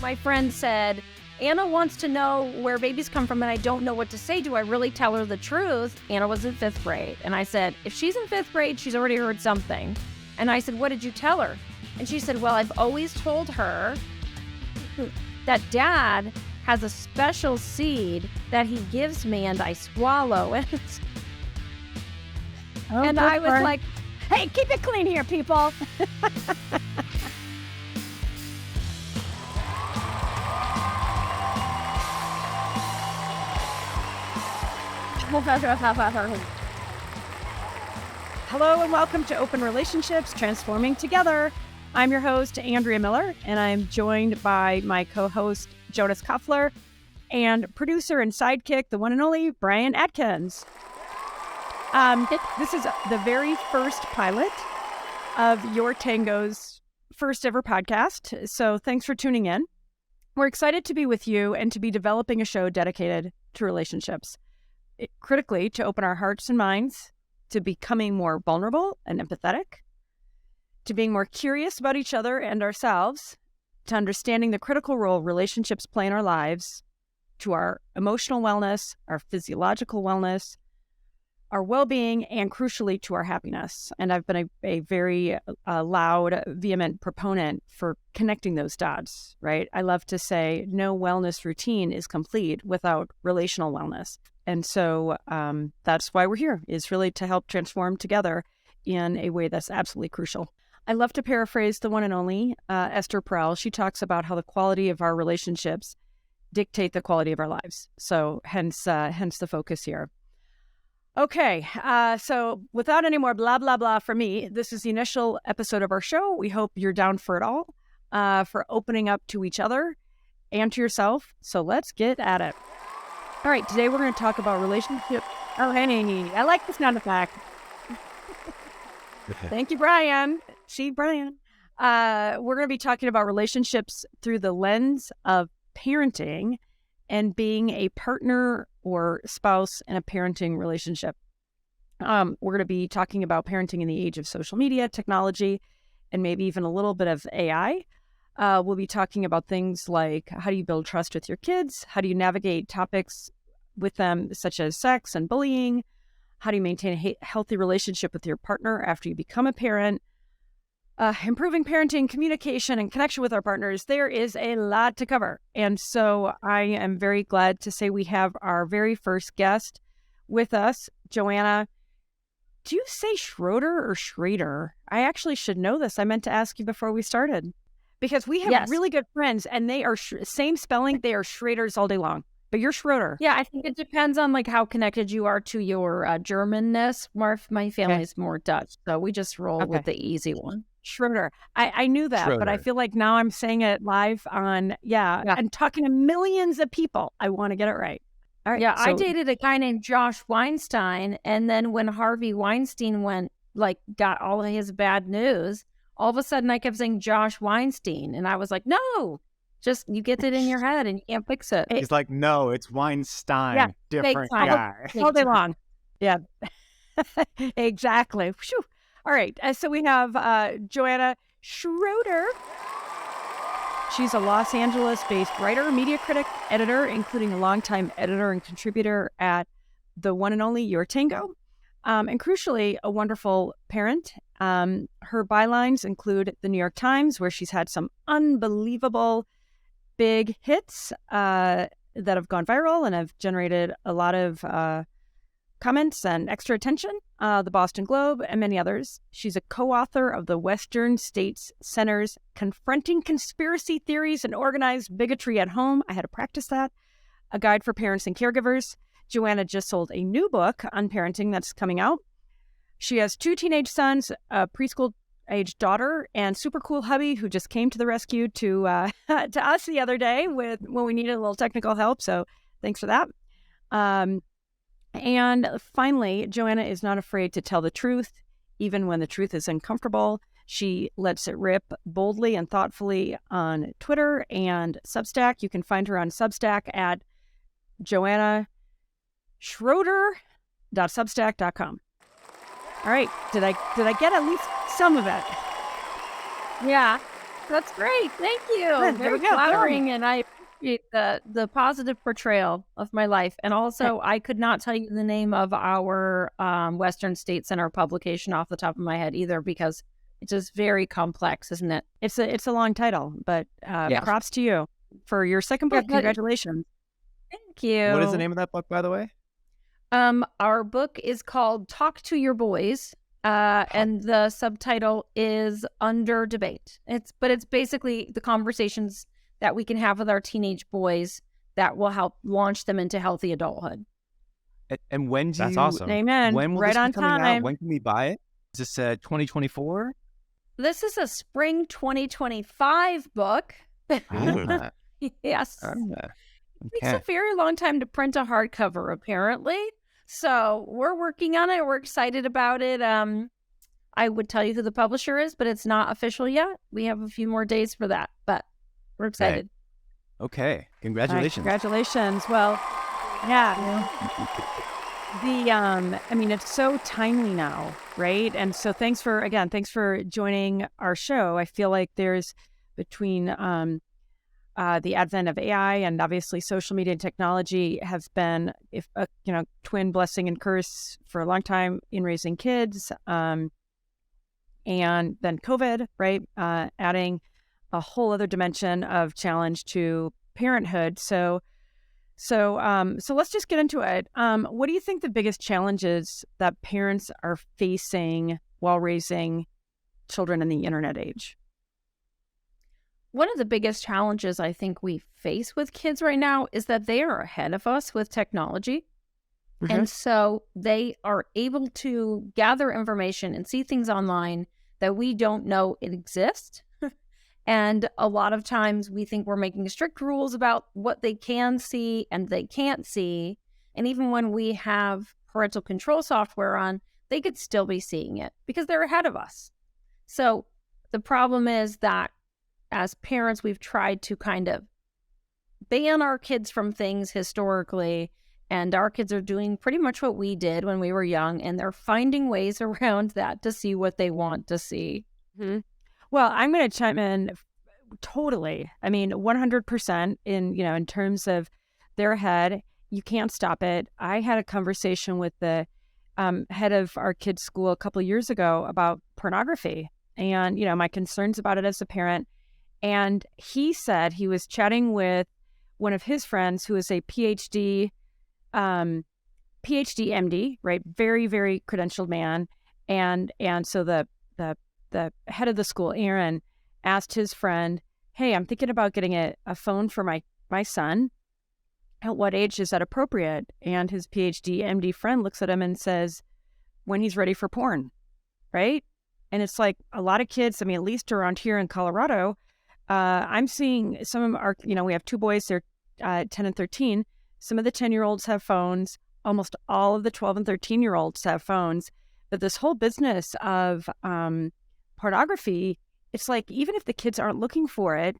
My friend said, Anna wants to know where babies come from and I don't know what to say. Do I really tell her the truth? Anna was in 5th grade. And I said, if she's in 5th grade, she's already heard something. And I said, what did you tell her? And she said, well, I've always told her that dad has a special seed that he gives me and I swallow it. And I was like, hey, keep it clean here, people. Hello and welcome to Open Relationships, Transforming Together. I'm your host, Andrea Miller, and I'm joined by my co-host, Jonas Koffler, and producer and sidekick, the one and only Brian Atkins. This is the very first pilot of YourTango's first ever podcast, so thanks for tuning in. We're excited to be with you and to be developing a show dedicated to relationships. Critically, to open our hearts and minds to becoming more vulnerable and empathetic, to being more curious about each other and ourselves, to understanding the critical role relationships play in our lives, to our emotional wellness, our physiological wellness, our well-being, and crucially to our happiness. And I've been a very loud, vehement proponent for connecting those dots, right? I love to say no wellness routine is complete without relational wellness. And so that's why we're here, is really to help transform together in a way that's absolutely crucial. I love to paraphrase the one and only Esther Perel. She talks about how the quality of our relationships dictate the quality of our lives. So hence the focus here. Okay, so without any more blah, blah, blah from me, this is the initial episode of our show. We hope you're down for it all, for opening up to each other and to yourself. So let's get at it. All right, today we're going to talk about relationships. Oh, hey, I like the sound effect. Thank you, Brian. See, Brian. We're going to be talking about relationships through the lens of parenting and being a partner or spouse in a parenting relationship. We're going to be talking about parenting in the age of social media, technology, and maybe even a little bit of AI. We'll be talking about things like how do you build trust with your kids? How do you navigate topics with them such as sex and bullying? How do you maintain a healthy relationship with your partner after you become a parent? Improving parenting, communication, and connection with our partners. There is a lot to cover. And so I am very glad to say we have our very first guest with us, Joanna. Do you say Schroeder or Schroeder? I actually should know this. I meant to ask you before we started. Because we have really good friends, and they are same spelling. They are Schroeders all day long. But you're Schroeder. Yeah, I think it depends on like how connected you are to your Germanness. My family's more Dutch, so we just roll with the easy one. Schroeder. I knew that, Schroeder. But I feel like now I'm saying it live on, and talking to millions of people. I want to get it right. All right. Yeah, so I dated a guy named Josh Weinstein, and then when Harvey Weinstein got all of his bad news, all of a sudden I kept saying Josh Weinstein, and I was like, no, just you get it in your head and you can't fix it. He's like, no, it's Weinstein. Yeah, different guy. All day long. Yeah, exactly. Whew. All right, so we have Joanna Schroeder. She's a Los Angeles-based writer, media critic, editor, including a longtime editor and contributor at the one and only YourTango, and crucially, a wonderful parent. Her bylines include the New York Times, where she's had some unbelievable big hits that have gone viral and have generated a lot of comments and extra attention, the Boston Globe, and many others. She's a co-author of the Western States Center's Confronting Conspiracy Theories and Organized Bigotry at Home. I had to practice that. A guide for parents and caregivers. Joanna just sold a new book on parenting that's coming out. She has 2 teenage sons, a preschool-aged daughter, and super cool hubby who just came to the rescue to us the other day when we needed a little technical help. So thanks for that. And finally, Joanna is not afraid to tell the truth, even when the truth is uncomfortable. She lets it rip boldly and thoughtfully on Twitter and Substack. You can find her on Substack at joannaschroeder.substack.com. All right. Did I get at least some of it? Yeah. That's great. Thank you. Good. There Very we go. flattering, and I appreciate the positive portrayal of my life. And also, I could not tell you the name of our Western State Center publication off the top of my head either, because it's just very complex, isn't it? It's a long title, but props to you for your second book. Congratulations. Thank you. What is the name of that book, by the way? Our book is called Talk to Your Boys. And the subtitle is Under Debate. It's basically the conversations that we can have with our teenage boys that will help launch them into healthy adulthood. And when do That's awesome. Amen. When will right this on be coming time. out? When can we buy it? Is this 2024? This is a spring 2025 book. Ah, Yes. okay. Takes a very long time to print a hardcover, apparently. So we're working on it. We're excited about it. I would tell you who the publisher is, but it's not official yet. We have a few more days for that, but we're excited. Okay. Congratulations. Congratulations. Well, yeah. It's so timely now, right? And so thanks for joining our show. I feel like there's between the advent of AI and obviously social media and technology has been, twin blessing and curse for a long time in raising kids. And then COVID, right? Adding a whole other dimension of challenge to parenthood. So let's just get into it. What do you think the biggest challenges that parents are facing while raising children in the internet age? One of the biggest challenges I think we face with kids right now is that they are ahead of us with technology. Mm-hmm. And so they are able to gather information and see things online that we don't know it exists. And a lot of times we think we're making strict rules about what they can see and they can't see. And even when we have parental control software on, they could still be seeing it because they're ahead of us. So the problem is that as parents, we've tried to kind of ban our kids from things historically, and our kids are doing pretty much what we did when we were young, and they're finding ways around that to see what they want to see. Mm-hmm. Well, I'm going to chime in totally. 100% in terms of they're ahead. You can't stop it. I had a conversation with the head of our kids' school a couple of years ago about pornography and, my concerns about it as a parent. And he said he was chatting with one of his friends who is a PhD MD, right? Very, very credentialed man. And so the head of the school, Aaron, asked his friend, "Hey, I'm thinking about getting a phone for my son. At what age is that appropriate?" And his PhD MD friend looks at him and says, "When he's ready for porn," right? And it's like a lot of kids, at least around here in Colorado, I'm seeing some of our, we have two boys, they're 10 and 13. Some of the 10-year-olds have phones. Almost all of the 12 and 13-year-olds have phones. But this whole business of pornography, it's like, even if the kids aren't looking for it,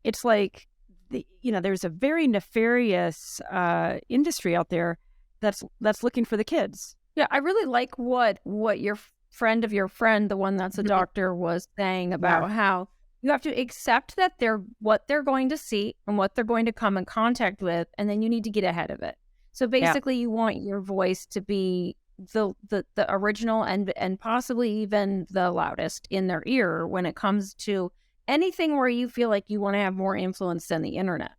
it's like, there's a very nefarious industry out there that's looking for the kids. Yeah, I really like what your friend of your friend, the one that's a doctor, was saying about how you have to accept that what they're going to see and what they're going to come in contact with, and then you need to get ahead of it. So basically, you want your voice to be the original and possibly even the loudest in their ear when it comes to anything where you feel like you want to have more influence than the internet.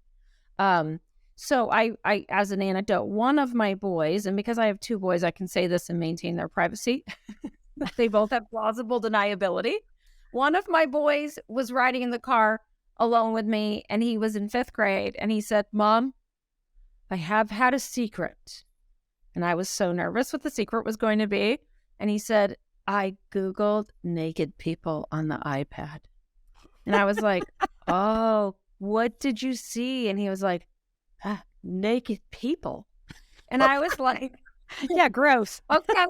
So I as an anecdote, one of my boys, and because I have two boys, I can say this and maintain their privacy. They both have plausible deniability. One of my boys was riding in the car alone with me, and he was in 5th grade, and he said, "Mom, I have had a secret." And I was so nervous what the secret was going to be. And he said, "I Googled naked people on the iPad." And I was like, "Oh, what did you see?" And he was like, "Naked people." And I was like, "Yeah, gross." Okay,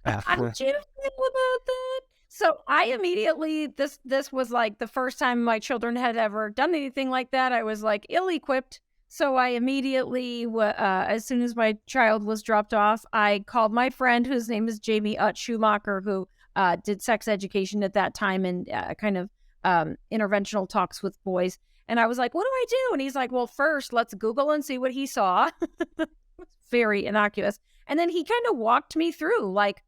I'm choosing about that. So I immediately, this was like the first time my children had ever done anything like that. I was like ill-equipped. So I immediately, as soon as my child was dropped off, I called my friend whose name is Jamie Schumacher, who did sex education at that time and kind of interventional talks with boys. And I was like, what do I do? And he's like, well, first, let's Google and see what he saw. Very innocuous. And then he kind of walked me through like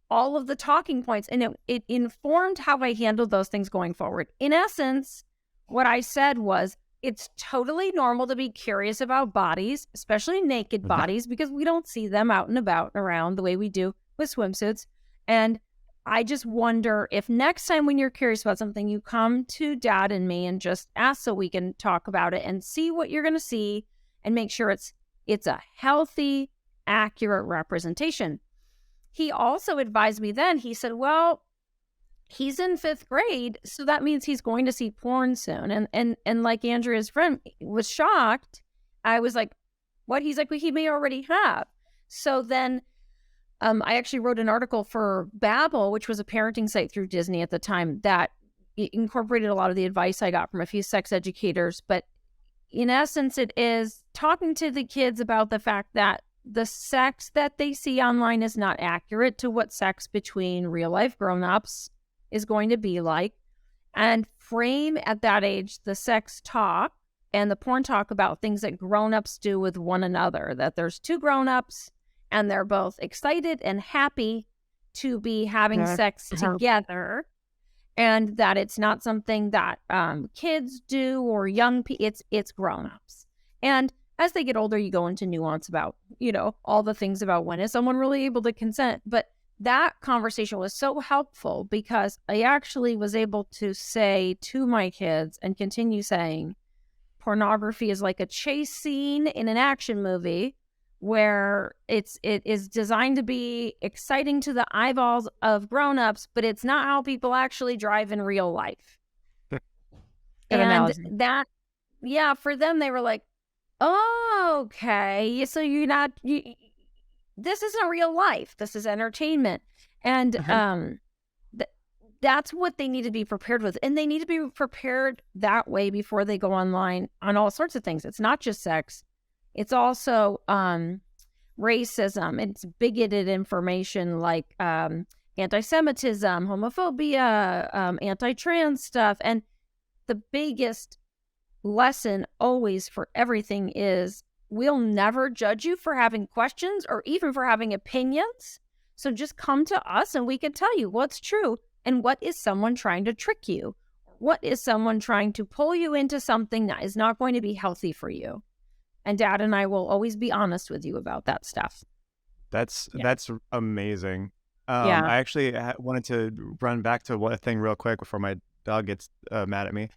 all of the talking points. And it informed how I handled those things going forward. In essence, what I said was, it's totally normal to be curious about bodies, especially naked bodies, because we don't see them out and about and around the way we do with swimsuits. And I just wonder if next time when you're curious about something, you come to Dad and me and just ask so we can talk about it and see what you're going to see and make sure it's a healthy, accurate representation. He also advised me then, he said, well, he's in 5th grade, so that means he's going to see porn soon. And like Andrea's friend was shocked. I was like, what? He's like, well, he may already have. So then I actually wrote an article for Babbel, which was a parenting site through Disney at the time, that incorporated a lot of the advice I got from a few sex educators. But in essence, it is talking to the kids about the fact that the sex that they see online is not accurate to what sex between real life grown-ups is going to be like, and frame at that age the sex talk and the porn talk about things that grown-ups do with one another, that there's 2 grown-ups and they're both excited and happy to be having sex together, and that it's not something that kids do or young people, it's grown-ups. And as they get older, you go into nuance about, all the things about when is someone really able to consent. But that conversation was so helpful because I actually was able to say to my kids and continue saying, pornography is like a chase scene in an action movie where it is designed to be exciting to the eyeballs of grown-ups, but it's not how people actually drive in real life. And that, for them, they were like, oh, okay, so this isn't real life. This is entertainment. And that's what they need to be prepared with. And they need to be prepared that way before they go online on all sorts of things. It's not just sex. It's also racism. It's bigoted information like anti-Semitism, homophobia, anti-trans stuff. And the biggest lesson always for everything is we'll never judge you for having questions or even for having opinions. So just come to us and we can tell you what's true and what is someone trying to trick you. What is someone trying to pull you into something that is not going to be healthy for you? And Dad and I will always be honest with you about that stuff. That's amazing. I actually wanted to run back to one thing real quick before my dog gets mad at me.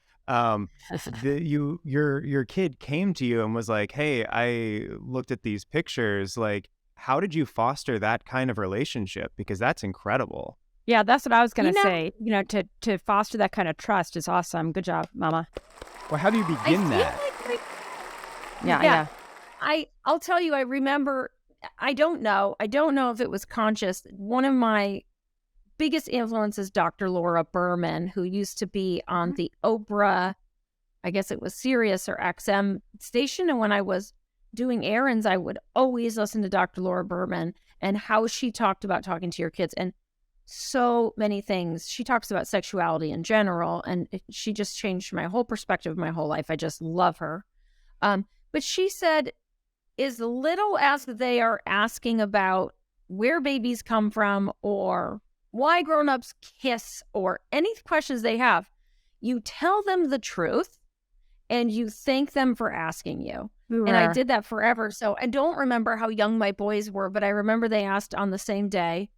Your kid came to you and was like, hey, I looked at these pictures. Like, how did you foster that kind of relationship? Because that's incredible. Yeah, that's what I was going to say. To foster that kind of trust is awesome. Good job, Mama. Well, how do you begin that? Yeah. I'll tell you, I remember, I don't know if it was conscious. One of my biggest influences, Dr. Laura Berman, who used to be on the Oprah, I guess it was Sirius or XM station. And when I was doing errands, I would always listen to Dr. Laura Berman and how she talked about talking to your kids and so many things. She talks about sexuality in general, and she just changed my whole perspective of my whole life. I just love her. But she said, as little as they are asking about where babies come from or why grown-ups kiss or any questions they have, you tell them the truth and you thank them for asking you. Sure. And I did that forever. So I don't remember how young my boys were, but I remember they asked on the same day,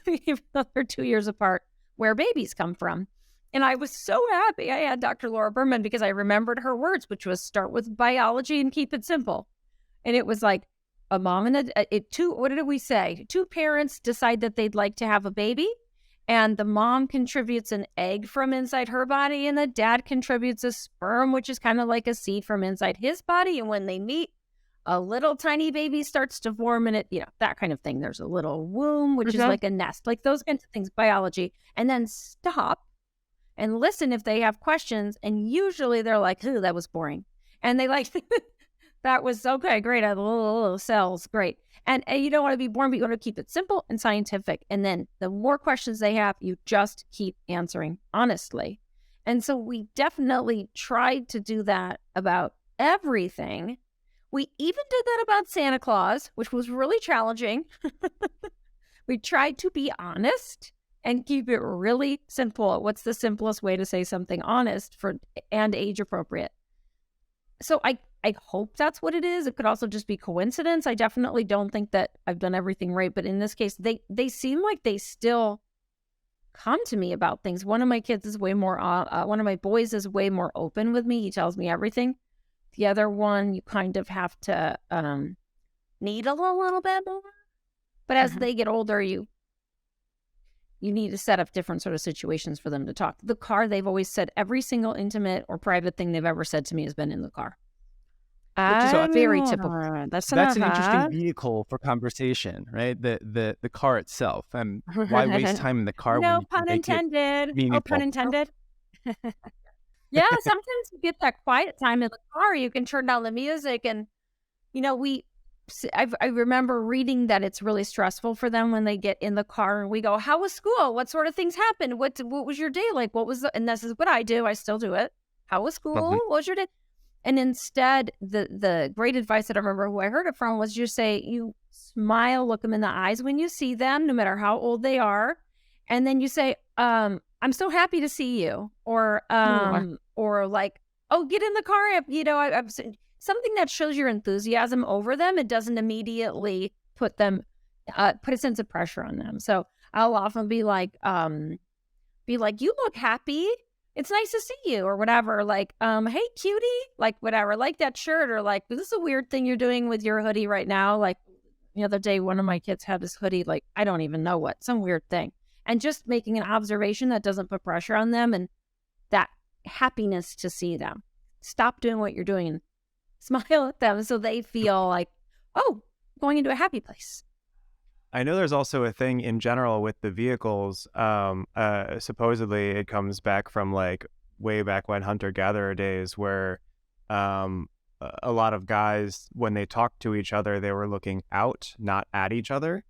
even though they're 2 years apart, where babies come from. And I was so happy I had Dr. Laura Berman because I remembered her words, which was start with biology and keep it simple. And it was like a mom and what did we say? 2 parents decide that they'd like to have a baby, and the mom contributes an egg from inside her body, and the dad contributes a sperm, which is kind of like a seed from inside his body. And when they meet, a little tiny baby starts to form in it, that kind of thing. There's a little womb, which is like a nest, like those kinds of things, biology. And then stop and listen if they have questions. And usually they're like, ooh, that was boring. And they like, that was okay, great. I have little cells, great. And you don't want to be boring, but you want to keep it simple and scientific. And then the more questions they have, you just keep answering honestly. And so we definitely tried to do that about everything. We even did that about Santa Claus, which was really challenging. We tried to be honest and keep it really simple. What's the simplest way to say something honest and age appropriate? So I hope that's what it is. It could also just be coincidence. I definitely don't think that I've done everything right. But in this case, they seem like they still come to me about things. One of my kids is way more, one of my boys is way more open with me. He tells me everything. The other one, you kind of have to needle a little bit more. But as they get older, you need to set up different sort of situations for them to talk. The car, they've always said every single intimate or private thing they've ever said to me has been in the car. Which is very typical. That's an interesting vehicle for conversation, right? The car itself. And why waste time in the car? No when pun intended. Oh, pun intended. Yeah, sometimes you get that quiet time in the car. You can turn down the music, and I remember reading that it's really stressful for them when they get in the car and we go, "How was school? What sort of things happened? What was your day like? What was and this is what I do. I still do it. How was school? Lovely. What was your day?" And instead, the great advice that I remember who I heard it from was just say, you smile, look them in the eyes when you see them, no matter how old they are. And then you say, I'm so happy to see you. Or like, oh, get in the car. I've something that shows your enthusiasm over them. It doesn't immediately put a sense of pressure on them. So I'll often be like, you look happy. It's nice to see you, or whatever. Like, hey, cutie, like whatever, like that shirt, or like, this is a weird thing you're doing with your hoodie right now. Like the other day, one of my kids had this hoodie, like, I don't even know what, some weird thing. And just making an observation that doesn't put pressure on them, and that happiness to see them. Stop doing what you're doing and smile at them so they feel like, oh, going into a happy place. I know there's also a thing in general with the vehicles. Supposedly it comes back from like way back when hunter-gatherer days, where a lot of guys, when they talked to each other, they were looking out, not at each other.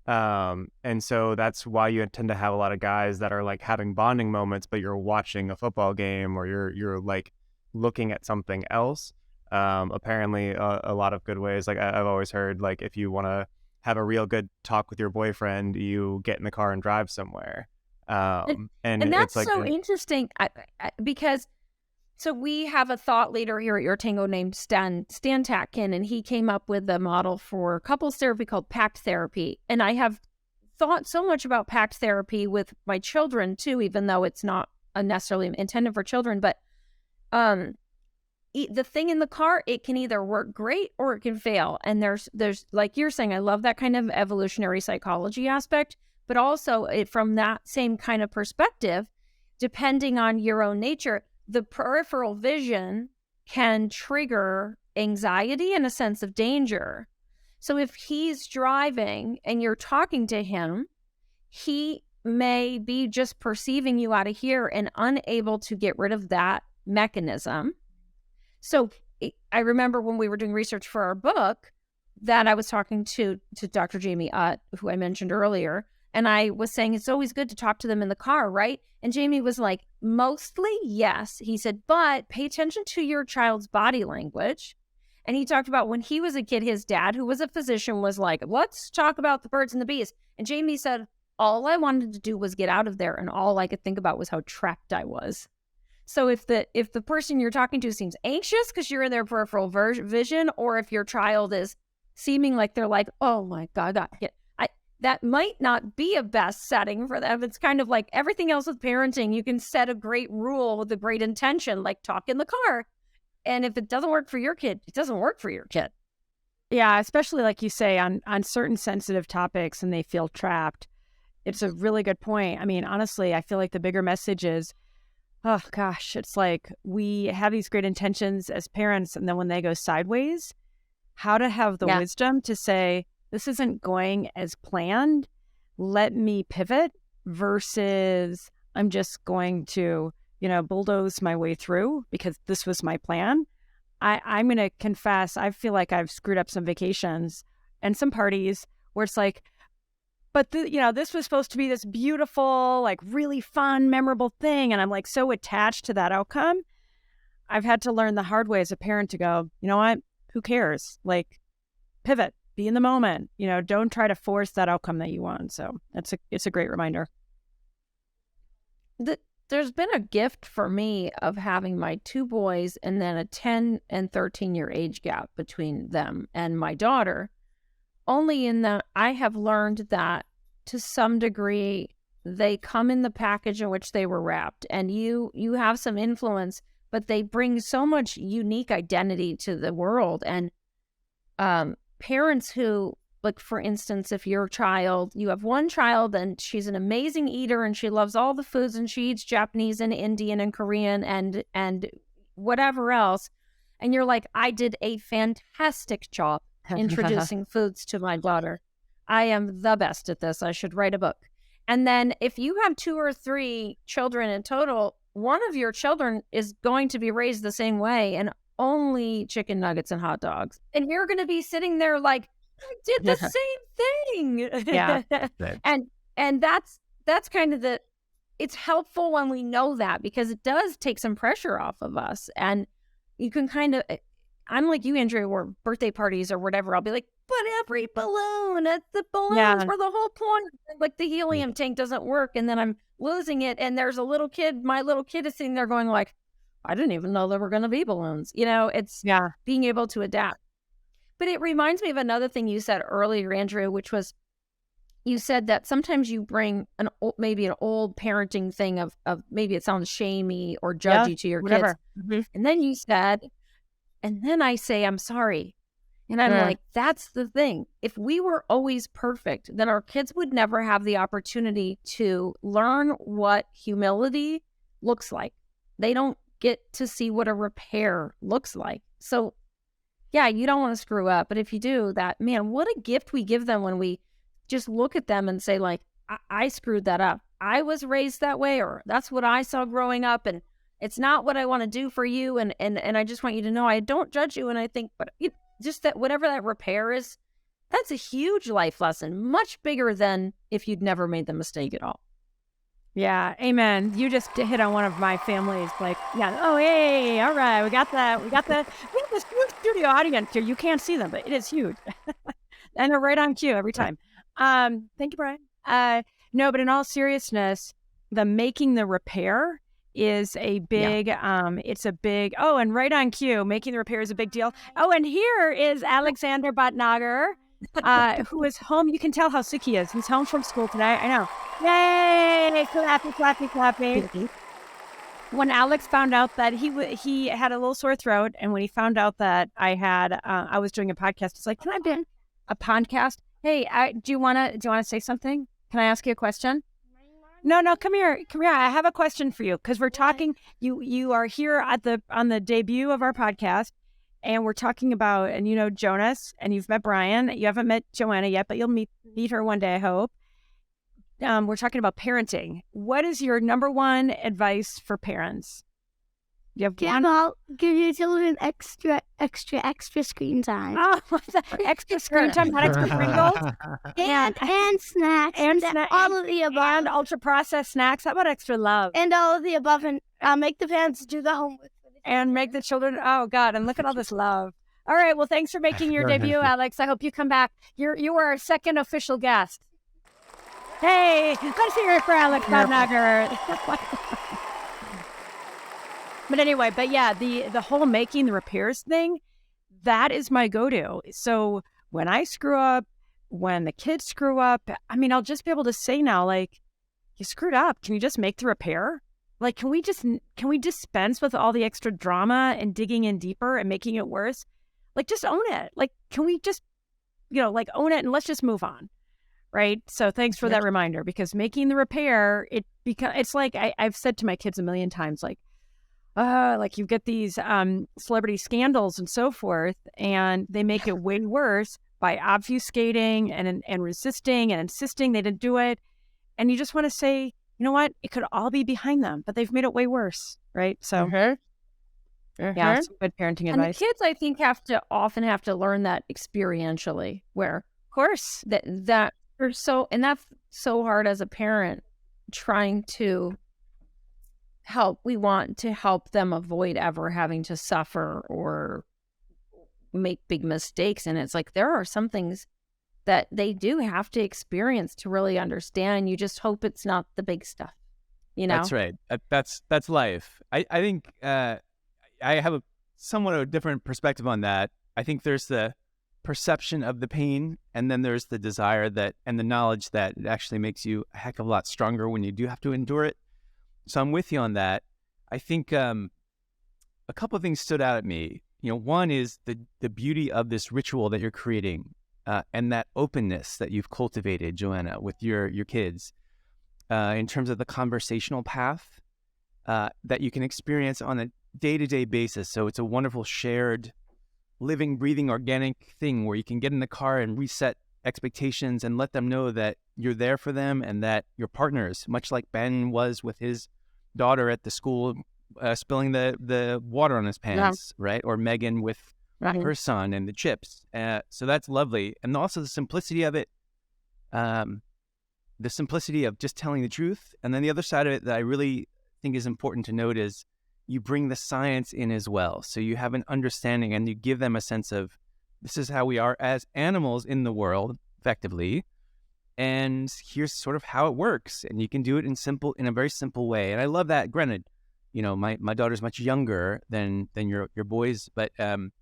And so that's why you tend to have a lot of guys that are like having bonding moments, but you're watching a football game, or you're like looking at something else. Apparently a lot of good ways. Like I've always heard, like, if you want to have a real good talk with your boyfriend, you get in the car and drive somewhere. And that's it's like so interesting because so we have a thought leader here at YourTango named Stan Tatkin, and he came up with a model for couples therapy called pact therapy. And I have thought so much about pact therapy with my children too, even though it's not necessarily intended for children. But the thing in the car, it can either work great or it can fail. And there's like you're saying, I love that kind of evolutionary psychology aspect, but also from that same kind of perspective, depending on your own nature, the peripheral vision can trigger anxiety and a sense of danger. So if he's driving and you're talking to him, he may be just perceiving you out of here and unable to get rid of that mechanism. So I remember when we were doing research for our book that I was talking to Dr. Jamie Utt, who I mentioned earlier, and I was saying it's always good to talk to them in the car, right? And Jamie was like, mostly yes. He said, but pay attention to your child's body language. And he talked about when he was a kid, his dad, who was a physician, was like, let's talk about the birds and the bees. And Jamie said, all I wanted to do was get out of there, and all I could think about was how trapped I was. So if the person you're talking to seems anxious because you're in their peripheral vision, or if your child is seeming like they're like, oh my God, that might not be a best setting for them. It's kind of like everything else with parenting. You can set a great rule with a great intention, like talk in the car. And if it doesn't work for your kid, it doesn't work for your kid. Yeah, especially like you say on certain sensitive topics and they feel trapped. It's a really good point. I mean, honestly, I feel like the bigger message is, oh gosh, it's like we have these great intentions as parents, and then when they go sideways, how to have the wisdom to say, this isn't going as planned, let me pivot, versus I'm just going to, bulldoze my way through because this was my plan. I'm going to confess, I feel like I've screwed up some vacations and some parties where it's like, but this was supposed to be this beautiful, like really fun, memorable thing. And I'm like so attached to that outcome. I've had to learn the hard way as a parent to go, you know what? Who cares? Like, pivot, be in the moment, don't try to force that outcome that you want. So it's a great reminder. There's been a gift for me of having my 2 boys and then a 10 and 13-year age gap between them and my daughter, only in that I have learned that to some degree they come in the package in which they were wrapped, and you have some influence, but they bring so much unique identity to the world. And parents who, like, for instance, if you have one child and she's an amazing eater and she loves all the foods and she eats Japanese and Indian and Korean and whatever else, and you're like, I did a fantastic job introducing foods to my daughter. I am the best at this. I should write a book. And then if you have 2 or 3 children in total, one of your children is going to be raised the same way and only chicken nuggets and hot dogs. And you're going to be sitting there like, I did the same thing. Yeah. And that's kind of it's helpful when we know that, because it does take some pressure off of us. And you can kind of, I'm like you, Andrea, or birthday parties or whatever, I'll be like, but every balloon, the balloons were the whole point. Like the helium tank doesn't work, and then I'm losing it. And there's my little kid is sitting there going like, I didn't even know there were going to be balloons. It's being able to adapt. But it reminds me of another thing you said earlier, Andrea, which was, you said that sometimes you bring maybe an old parenting thing of maybe it sounds shamey or judgy to your kids. Mm-hmm. And then you said, and then I say, I'm sorry. And I'm like, that's the thing. If we were always perfect, then our kids would never have the opportunity to learn what humility looks like. They don't get to see what a repair looks like. So yeah, you don't want to screw up. But if you do that, man, what a gift we give them when we just look at them and say, like, I screwed that up. I was raised that way, or that's what I saw growing up. And it's not what I want to do for you. And I just want you to know I don't judge you. And I think, but just that whatever that repair is, that's a huge life lesson, much bigger than if you'd never made the mistake at all. Yeah, amen. You just hit on one of my families. Like, oh, hey, all right, we got this huge studio audience here. You can't see them, but it is huge. And they're right on cue every time. Thank you, Brian. No, but in all seriousness, the making the repair is a big, it's a big, and right on cue, making the repair is a big deal. Oh, and here is Alexander Botnager, who is home. You can tell how sick he is. He's home from school today. I know. Yay! Clappy, clappy, clappy. When Alex found out that he had a little sore throat, and when he found out that I was doing a podcast, he's like, "Can I be a podcast? Hey, do you wanna say something? Can I ask you a question?" No, come here. I have a question for you, because we're talking. You are here on the debut of our podcast, and we're talking about, and you know Jonas, and you've met Brian. You haven't met Joanna yet, but you'll meet her one day, I hope. We're talking about parenting. What is your number one advice for parents? You have give your children extra screen time. Oh, extra screen time, not extra Pringles? and snacks. And all of the above. And ultra-processed snacks. How about extra love? And all of the above. And make the parents do the homework. And make the children, oh, God, and look at all this love. All right, well, thanks for making your debut, Alex. I hope you come back. You are our second official guest. Hey, let's hear it for Alex Botnager. But anyway, the whole making the repairs thing, that is my go-to. So when I screw up, when the kids screw up, I mean, I'll just be able to say now, like, you screwed up. Can you just make the repair? Like, can we dispense with all the extra drama and digging in deeper and making it worse? Like, just own it. Like, can we just, own it and let's just move on. Right. So thanks for that reminder, because making the repair, it's like I've said to my kids a million times, like you get these celebrity scandals and so forth, and they make it way worse by obfuscating and resisting and insisting they didn't do it. And you just want to say, you know what? It could all be behind them, but they've made it way worse. Right. So yeah, some good parenting advice. And the kids, I think, often have to learn that experientially, where, of course, that And that's so hard as a parent trying to help. We want to help them avoid ever having to suffer or make big mistakes. And it's like, there are some things that they do have to experience to really understand. You just hope it's not the big stuff, you know? That's right. That's life. I think I have a somewhat of a different perspective on that. I think there's the perception of the pain, and then there's the desire that and the knowledge that it actually makes you a heck of a lot stronger when you do have to endure it. So I'm with you on that. I think a couple of things stood out at me. One is the beauty of this ritual that you're creating, and that openness that you've cultivated, Joanna, with your kids, in terms of the conversational path that you can experience on a day-to-day basis. So it's a wonderful shared, living, breathing, organic thing where you can get in the car and reset expectations and let them know that you're there for them, and that your partners, much like Ben was with his daughter at the school, spilling the water on his pants, right? Or Megan with her son and the chips. So that's lovely. And also the simplicity of it, the simplicity of just telling the truth. And then the other side of it that I really think is important to note is you bring the science in as well. So you have an understanding and you give them a sense of, this is how we are as animals in the world, effectively. And here's sort of how it works. And you can do it in a very simple way. And I love that. Granted, my daughter's much younger than your boys. But one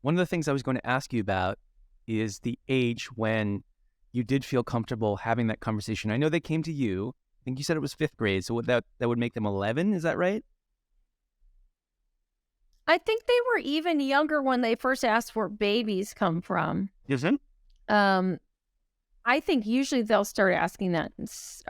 of the things I was going to ask you about is the age when you did feel comfortable having that conversation. I know they came to you. I think you said it was 5th grade. So that would make them 11. Is that right? I think they were even younger when they first asked where babies come from. Yes. I think usually they'll start asking that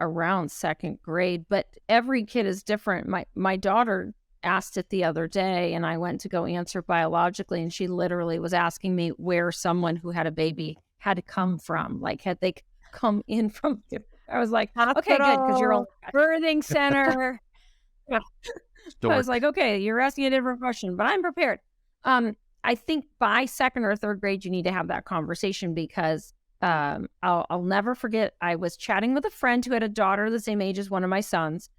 around 2nd grade, but every kid is different. My daughter asked it the other day, and I went to go answer biologically, and she literally was asking me where someone who had a baby had to come from. Like, had they come in from? I was like, okay, good, because you're all birthing center. Yeah. So I was like, okay, you're asking a different question, but I'm prepared. I think by 2nd or 3rd grade, you need to have that conversation, because I'll never forget. I was chatting with a friend who had a daughter the same age as one of my sons.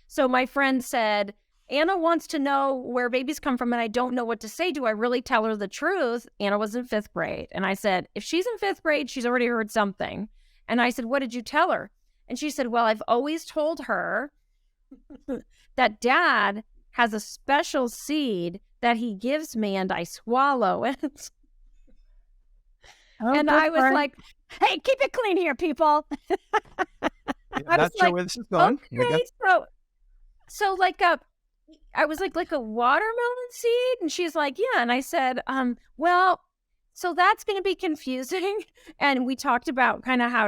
So my friend said, Anna wants to know where babies come from, and I don't know what to say. Do I really tell her the truth? Anna was in 5th grade. And I said, if she's in 5th grade, she's already heard something. And I said, what did you tell her? And she said, well, I've always told her that Dad has a special seed that he gives me and I swallow it. And I was like, hey, keep it clean here, people. I'm not sure where this is going. Okay, so like I was like a watermelon seed? And she's like, yeah. And I said, well, so that's going to be confusing. And we talked about kind of how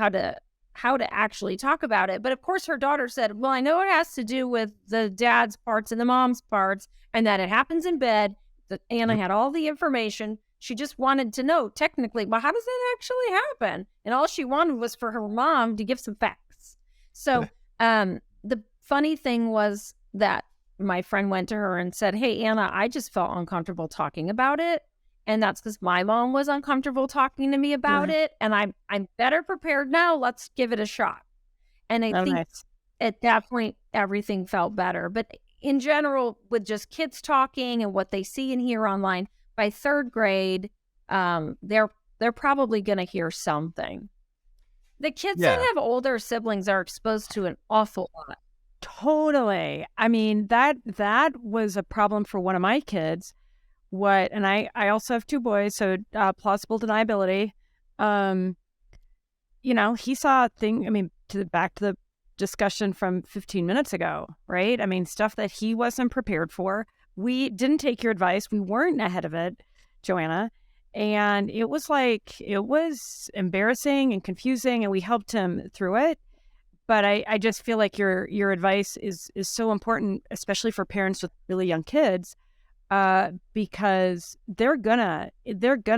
to actually talk about it. But of course, her daughter said, well, I know it has to do with the dad's parts and the mom's parts, and that it happens in bed. That Anna had all the information. She just wanted to know technically, well, how does that actually happen? And all she wanted was for her mom to give some facts. So the funny thing was that my friend went to her and said, hey, Anna, I just felt uncomfortable talking about it. And that's because my mom was uncomfortable talking to me about it. And I'm better prepared now. Let's give it a shot. And I think at that point, everything felt better. But in general, with just kids talking and what they see and hear online, by 3rd grade, they're probably going to hear something. The kids that have older siblings are exposed to an awful lot. Totally. I mean, that was a problem for one of my kids. And I also have 2 boys, so plausible deniability. He saw a thing, I mean, back to the discussion from 15 minutes ago, right? I mean, stuff that he wasn't prepared for. We didn't take your advice. We weren't ahead of it, Joanna. And it was embarrassing and confusing, and we helped him through it. But I just feel like your advice is so important, especially for parents with really young kids, because they're gonna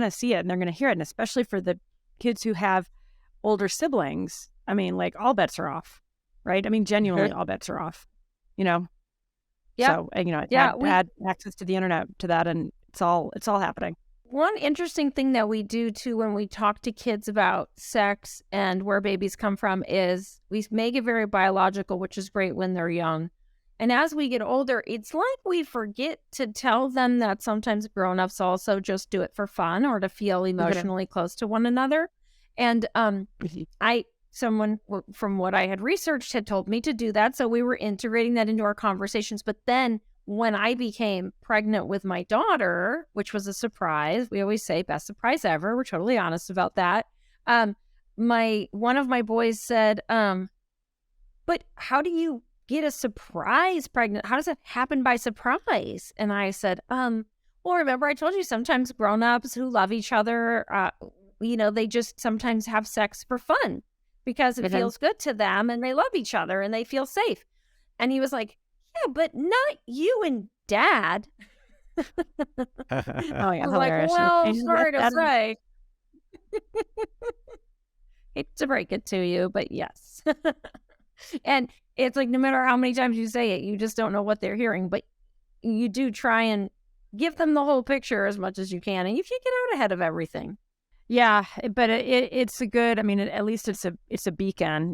see it and they're gonna hear it, and especially for the kids who have older siblings. I mean, like, all bets are off, right? I mean, genuinely, all bets are off. Yeah. So, had access to the internet to that, and it's all happening. one interesting thing that we do too when we talk to kids about sex and where babies come from is we make it very biological, which is great when they're young. And as we get older, it's like we forget to tell them that sometimes grown-ups also just do it for fun or to feel emotionally close to one another. And someone from what I had researched had told me to do that. So we were integrating that into our conversations. But then when I became pregnant with my daughter, which was a surprise, we always say best surprise ever. We're totally honest about that. One of my boys said, but how do you get a surprise pregnant? How does that happen by surprise? And I said, well, remember I told you sometimes grown-ups who love each other, they just sometimes have sex for fun because it feels good to them and they love each other and they feel safe. And he was like, yeah, but not you and Dad. Oh, yeah, I was like, well, sorry to say. Hate to break it to you, but yes. And it's like, no matter how many times you say it, you just don't know what they're hearing. But you do try and give them the whole picture as much as you can. And you can't get out ahead of everything. Yeah, but it's a good, I mean, at least it's a beacon,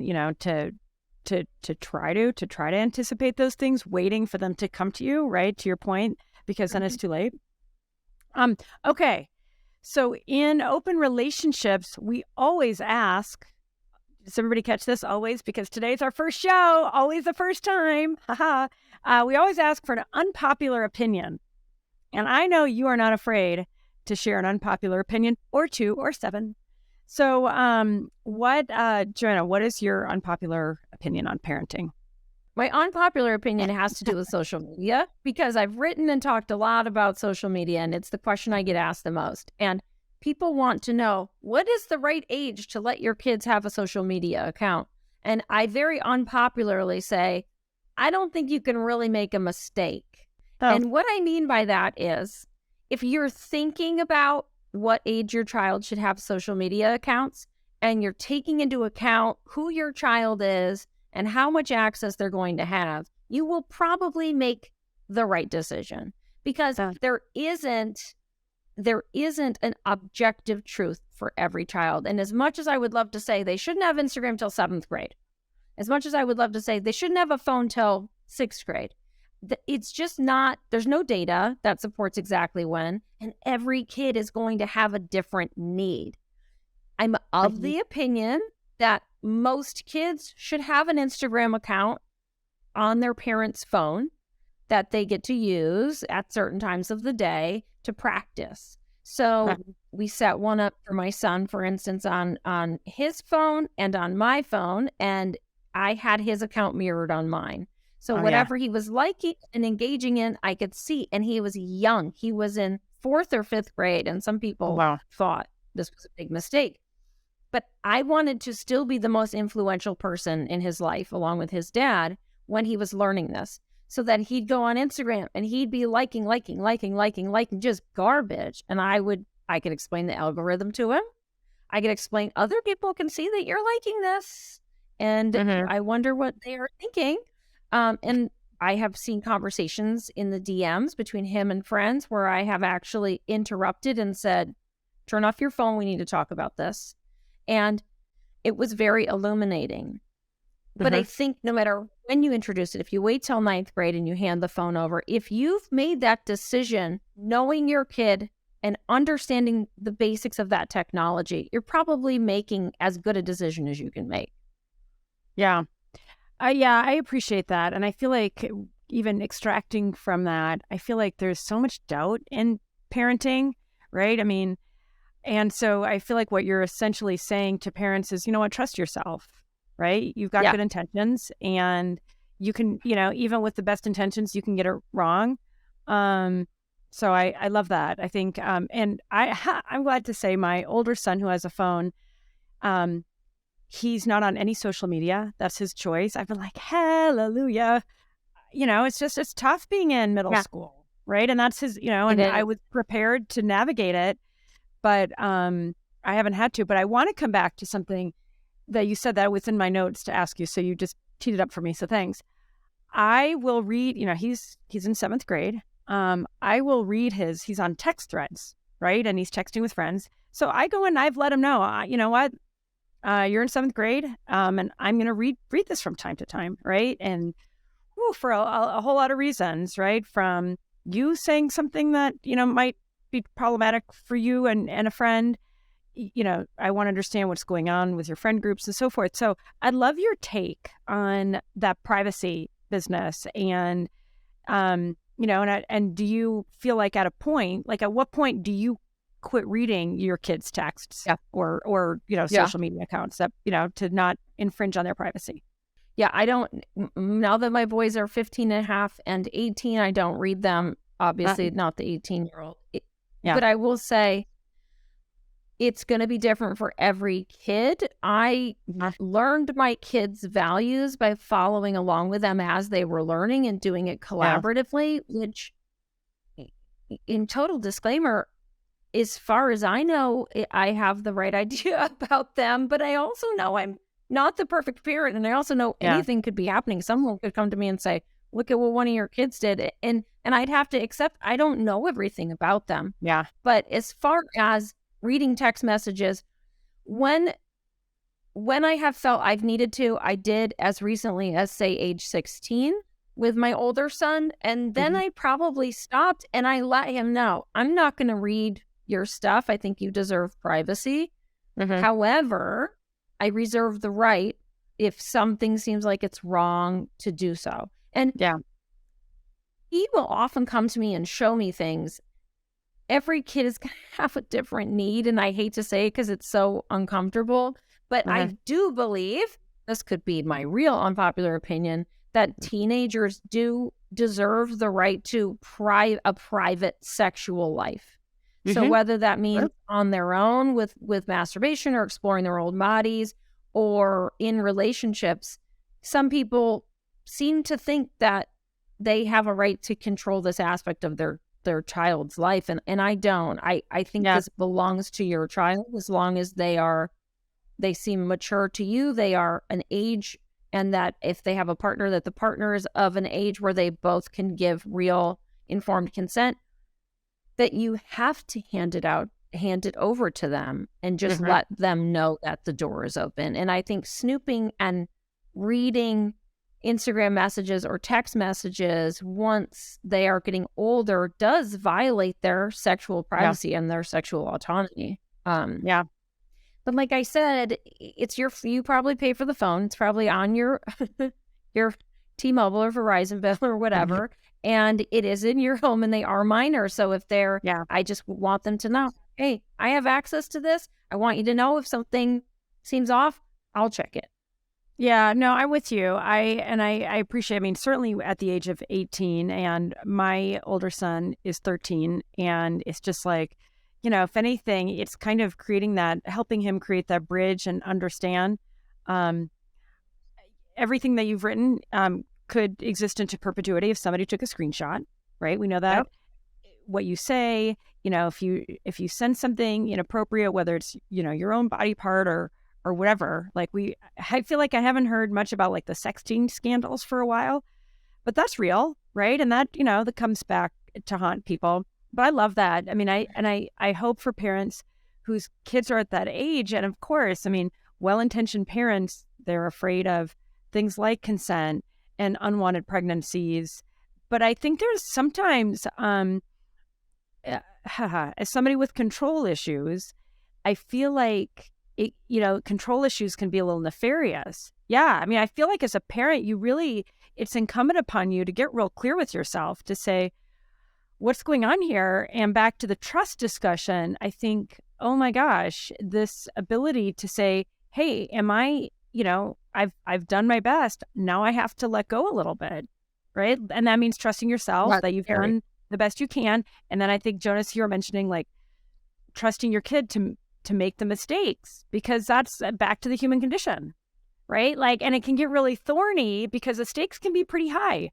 to try to anticipate those things, waiting for them to come to you, right? To your point, because then it's too late. Okay. So in open relationships, we always ask, does everybody catch this? Always, because today's our first show, always the first time. We always ask for an unpopular opinion. And I know you are not afraid to share an unpopular opinion, or 2 or 7. So Joanna, what is your unpopular opinion on parenting? My unpopular opinion has to do with social media, because I've written and talked a lot about social media, and it's the question I get asked the most. And people want to know, what is the right age to let your kids have a social media account? And I very unpopularly say, I don't think you can really make a mistake. Oh. And what I mean by that is, if you're thinking about what age your child should have social media accounts, and you're taking into account who your child is and how much access they're going to have, you will probably make the right decision, because there isn't an objective truth for every child. And as much as I would love to say they shouldn't have Instagram till 7th grade, as much as I would love to say they shouldn't have a phone till 6th grade, it's just not, there's no data that supports exactly when, and every kid is going to have a different need. I'm of the opinion that most kids should have an Instagram account on their parents' phone that they get to use at certain times of the day to practice. So we set one up for my son, for instance, on his phone and on my phone, and I had his account mirrored on mine. So whatever he was liking and engaging in, I could see. And he was young. He was in 4th or 5th grade, and some people thought this was a big mistake. But I wanted to still be the most influential person in his life, along with his dad, when he was learning this. So that he'd go on Instagram and he'd be liking, just garbage. And I could explain the algorithm to him. I could explain, other people can see that you're liking this. And I wonder what they are thinking. And I have seen conversations in the DMs between him and friends where I have actually interrupted and said, turn off your phone. We need to talk about this. And it was very illuminating. But I think no matter when you introduce it, if you wait till 9th grade and you hand the phone over, if you've made that decision, knowing your kid and understanding the basics of that technology, you're probably making as good a decision as you can make. Yeah. I appreciate that. And I feel like even extracting from that, I feel like there's so much doubt in parenting, right? I mean, and so I feel like what you're essentially saying to parents is, trust yourself, right? You've got good intentions, and you can, even with the best intentions, you can get it wrong. So I love that. I think, and I'm glad to say my older son, who has a phone, he's not on any social media. That's his choice. I've been like, hallelujah. It's tough being in middle school, right? And that's his, and I was prepared to navigate it, but I haven't had to. But I want to come back to something that you said that was in my notes to ask you. So you just teed it up for me. So thanks. I will read, he's in 7th grade. I will read he's on text threads right? And he's texting with friends. So I go and I've let him know, you know what? You're in 7th grade, and I'm going to read this from time to time, right? And for a whole lot of reasons, right? From you saying something that, you know, might be problematic for you and a friend, you know, I want to understand what's going on with your friend groups and so forth. So I'd love your take on that privacy business. And, you know, and do you feel like at what point do you quit reading your kids' texts or, you know, social media accounts that, you know, to not infringe on their privacy? Yeah, I don't, now that my boys are 15 and a half and 18, I don't read them, obviously not the 18-year-old. But I will say it's going to be different for every kid. I learned my kids' values by following along with them as they were learning and doing it collaboratively, which, in total disclaimer, as far as I know, I have the right idea about them, but I also know I'm not the perfect parent. And I also know anything could be happening. Someone could come to me and say, look at what one of your kids did. And I'd have to accept I don't know everything about them. Yeah. But as far as reading text messages, when I have felt I've needed to, I did as recently as, say, age 16 with my older son. And then I probably stopped and I let him know, I'm not going to read your stuff. I think you deserve privacy. However, I reserve the right if something seems like it's wrong to do so. And he will often come to me and show me things. Every kid is going to have a different need. And I hate to say it because it's so uncomfortable, but I do believe, this could be my real unpopular opinion, that teenagers do deserve the right to a private sexual life. So whether that means on their own with masturbation or exploring their own bodies or in relationships, some people seem to think that they have a right to control this aspect of their child's life. And I don't. I think this belongs to your child as long as they seem mature to you, they are an age, and that if they have a partner, that the partner is of an age where they both can give real informed consent, that you have to hand it over to them and just let them know that the door is open. And I think snooping and reading Instagram messages or text messages once they are getting older does violate their sexual privacy and their sexual autonomy. But like I said, it's you probably pay for the phone. It's probably on your T-Mobile or Verizon bill or whatever. And it is in your home and they are minors. So if they're, I just want them to know, hey, I have access to this. I want you to know if something seems off, I'll check it. Yeah, no, I'm with you. I appreciate, I mean, certainly at the age of 18, and my older son is 13, and it's just like, you know, if anything, it's kind of helping him create that bridge and understand everything that you've written could exist into perpetuity if somebody took a screenshot, right? We know that. What you say, you know, if you send something inappropriate, whether it's, you know, your own body part or whatever, like I feel like I haven't heard much about like the sexting scandals for a while, but that's real, right? And that, you know, that comes back to haunt people. But I love that. I mean, I hope for parents whose kids are at that age, and of course, I mean, well-intentioned parents, they're afraid of things like consent and unwanted pregnancies. But I think there's sometimes, as somebody with control issues, I feel like control issues can be a little nefarious. Yeah. I mean, I feel like as a parent, it's incumbent upon you to get real clear with yourself to say, what's going on here? And back to the trust discussion, I think, oh my gosh, this ability to say, hey, I've done my best. Now I have to let go a little bit, right? And that means trusting yourself that you've done the best you can. And then I think, Jonas, you were mentioning like trusting your kid to make the mistakes, because that's back to the human condition, right? Like, and it can get really thorny because the stakes can be pretty high,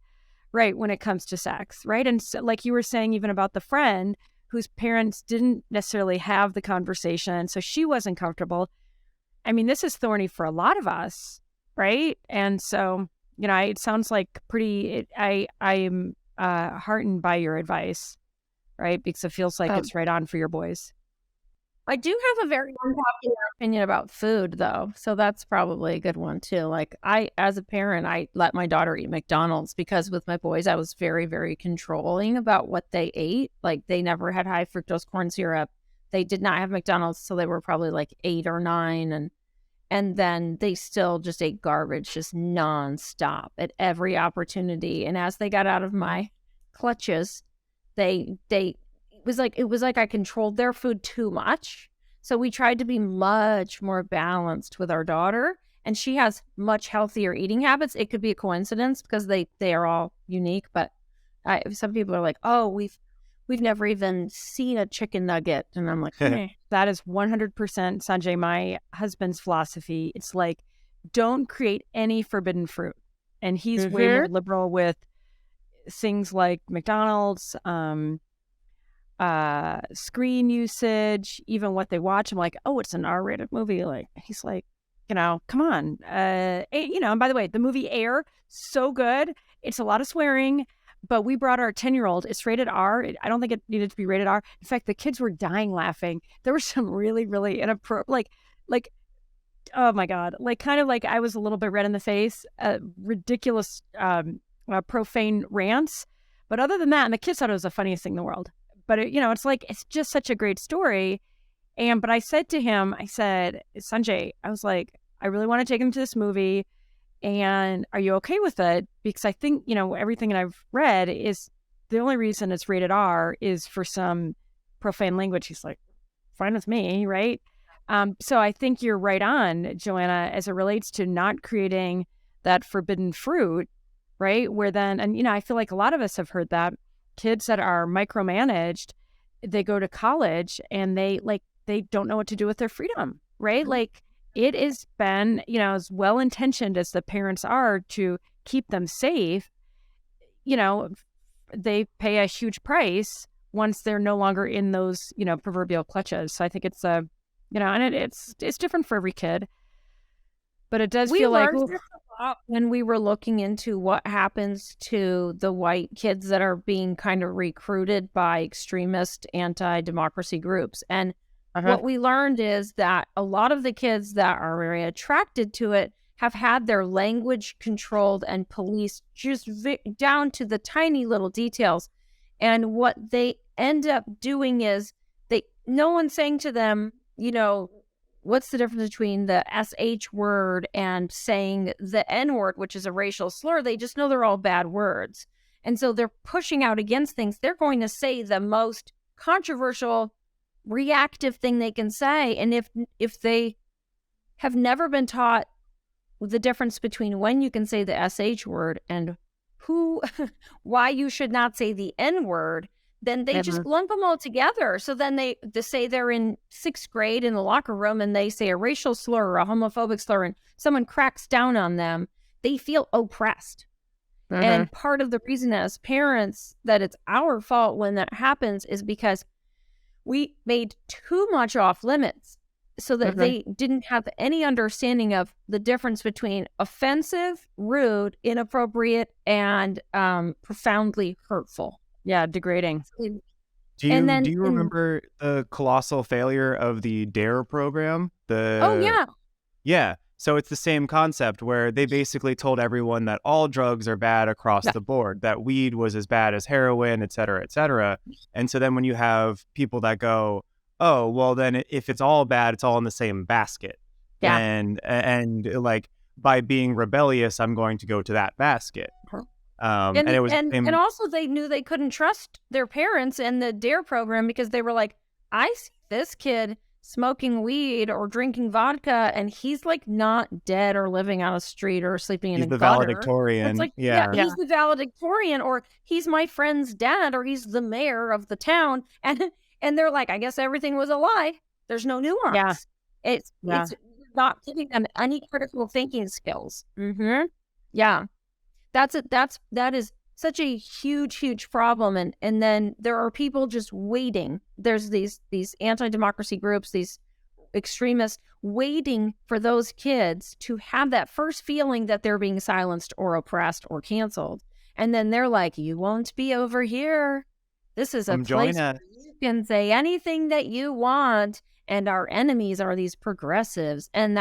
right, when it comes to sex, right? And so, like you were saying, even about the friend whose parents didn't necessarily have the conversation, so she wasn't comfortable. I mean, this is thorny for a lot of us, right? And so, you know, it sounds like I'm heartened by your advice, right? Because it feels like it's right on for your boys. I do have a very unpopular opinion about food, though. So that's probably a good one, too. Like, as a parent, I let my daughter eat McDonald's because with my boys, I was very, very controlling about what they ate. Like, they never had high fructose corn syrup. They did not have McDonald's till they were probably like 8 or 9. And then they still just ate garbage, just nonstop at every opportunity. And as they got out of my clutches, it was like I controlled their food too much. So we tried to be much more balanced with our daughter, and she has much healthier eating habits. It could be a coincidence because they are all unique, but some people are like, "Oh, we've never even seen a chicken nugget," and I'm like, That is 100% Sanjay, my husband's philosophy. It's like, don't create any forbidden fruit, and he's way more liberal with things like McDonald's, screen usage, even what they watch. I'm like, oh, it's an R-rated movie. Like, he's like, come on. And by the way, the movie Air, so good. It's a lot of swearing, but we brought our 10-year-old. It's rated R. I don't think it needed to be rated R. In fact, the kids were dying laughing. There were some really, really inappropriate, like, oh my God, like kind of like I was a little bit red in the face, ridiculous, profane rants. But other than that, and the kids thought it was the funniest thing in the world. But it's like, it's just such a great story. But I said to him, I said, Sanjay, I was like, I really want to take him to this movie. And are you okay with it? Because I think, everything that I've read is the only reason it's rated R is for some profane language. He's like, fine with me, right? So I think you're right on, Joanna, as it relates to not creating that forbidden fruit, right? Where then, and I feel like a lot of us have heard that kids that are micromanaged, they go to college and they don't know what to do with their freedom, right? Like, it has been, as well-intentioned as the parents are to keep them safe, they pay a huge price once they're no longer in those, proverbial clutches. So I think it's and it's different for every kid, but it does feel like when we were looking into what happens to the white kids that are being kind of recruited by extremist anti-democracy groups. And what we learned is that a lot of the kids that are very attracted to it have had their language controlled and policed just down to the tiny little details. And what they end up doing is no one's saying to them, what's the difference between the SH word and saying the N word, which is a racial slur? They just know they're all bad words. And so they're pushing out against things. They're going to say the most controversial, reactive thing they can say. And if they have never been taught the difference between when you can say the SH word and why you should not say the N word, then they just lump them all together. So then they say they're in 6th grade in the locker room and they say a racial slur or a homophobic slur and someone cracks down on them, they feel oppressed. And part of the reason as parents that it's our fault when that happens is because we made too much off limits so that they didn't have any understanding of the difference between offensive, rude, inappropriate, and profoundly hurtful. Yeah, degrading. Do you remember the colossal failure of the DARE program? Yeah. So it's the same concept where they basically told everyone that all drugs are bad across the board, that weed was as bad as heroin, et cetera, et cetera. And so then when you have people that go, oh, well, then if it's all bad, it's all in the same basket. Yeah. And like by being rebellious, I'm going to go to that basket. And it was and also they knew they couldn't trust their parents and the DARE program because they were like, I see this kid smoking weed or drinking vodka and he's like not dead or living on a street or sleeping in a gutter. He's the valedictorian. It's like, he's the valedictorian, or he's my friend's dad, or he's the mayor of the town. And they're like, I guess everything was a lie. There's no nuance. Yeah. It's not giving them any critical thinking skills. Yeah. That is such a huge problem. And then there are people just waiting. There's these anti-democracy groups, these extremists waiting for those kids to have that first feeling that they're being silenced or oppressed or canceled. And then they're like, you won't be over here. This is a place Joanna. where you can say anything that you want, and our enemies are these progressives. And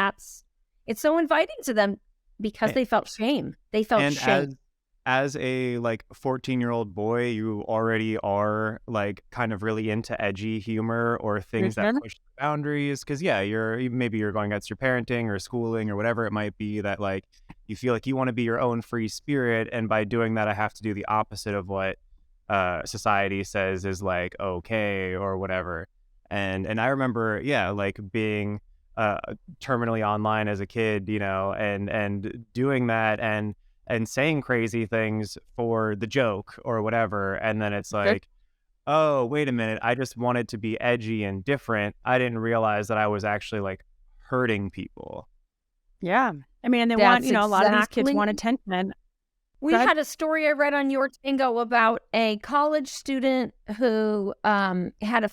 it's so inviting to them because they felt shame. They felt And shame. as a like 14-year-old boy, you already are like kind of really into edgy humor or things that push the boundaries. Because maybe you're going against your parenting or schooling or whatever it might be, that like you feel like you want to be your own free spirit, and by doing that, I have to do the opposite of what society says is like okay or whatever. And I remember like being terminally online as a kid, and doing that and saying crazy things for the joke or whatever. And then it's like, oh, wait a minute, I just wanted to be edgy and different. I didn't realize that I was actually like hurting people. Yeah. I mean, and they That's want, a lot of these kids exactly- want attention. We had a story I read on YourTango about a college student who had a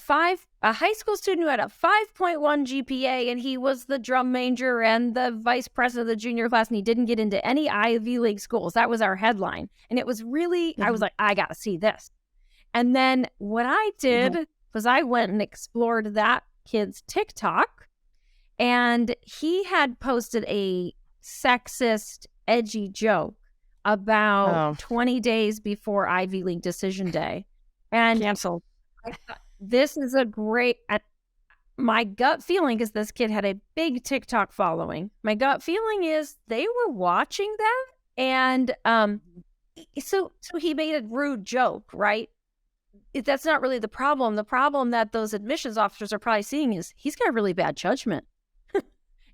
high school student who had a 5.1 GPA, and he was the drum major and the vice president of the junior class, and he didn't get into any Ivy League schools. That was our headline. And it was really, I was like, I got to see this. And then what I did was I went and explored that kid's TikTok, and he had posted a sexist, edgy joke about 20 days before Ivy League decision day. And canceled. This is a great, my gut feeling is this kid had a big TikTok following. My gut feeling is they were watching that. And so he made a rude joke, right? That's not really the problem. The problem that those admissions officers are probably seeing is he's got really bad judgment.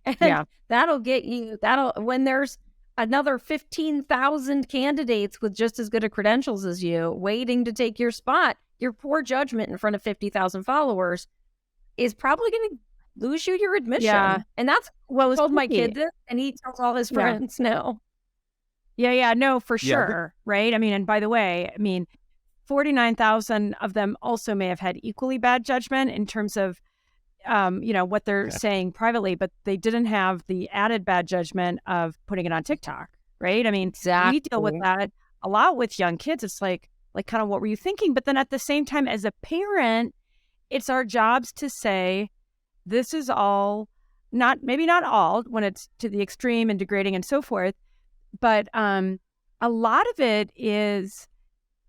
And that'll get you, when there's another 15,000 candidates with just as good a credentials as you waiting to take your spot, your poor judgment in front of 50,000 followers is probably going to lose you your admission. Yeah. And that's what I told my kid this, and he tells all his friends no. Yeah, no, for sure. Right? I mean, and by the way, 49,000 of them also may have had equally bad judgment in terms of what they're saying privately, but they didn't have the added bad judgment of putting it on TikTok, right? I mean, we deal with that a lot with young kids. It's like kind of what were you thinking? But then at the same time, as a parent, it's our jobs to say, this is all, maybe not all when it's to the extreme and degrading and so forth, but a lot of it is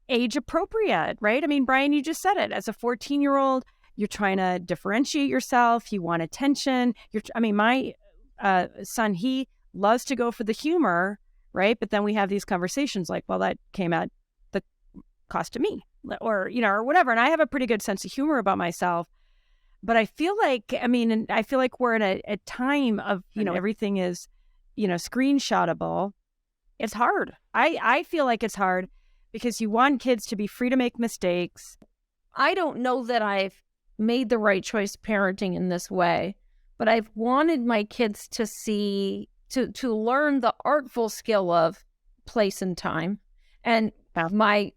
age appropriate, right? I mean, Brian, you just said it. As a 14-year-old, you're trying to differentiate yourself. You want attention. My son, he loves to go for the humor, right? But then we have these conversations like, well, that came at the cost of me, or whatever. And I have a pretty good sense of humor about myself. But I feel like, we're in a time of, everything is, screenshotable. It's hard. I feel like it's hard because you want kids to be free to make mistakes. I don't know that I've made the right choice parenting in this way, but I've wanted my kids to to learn the artful skill of place and time. And my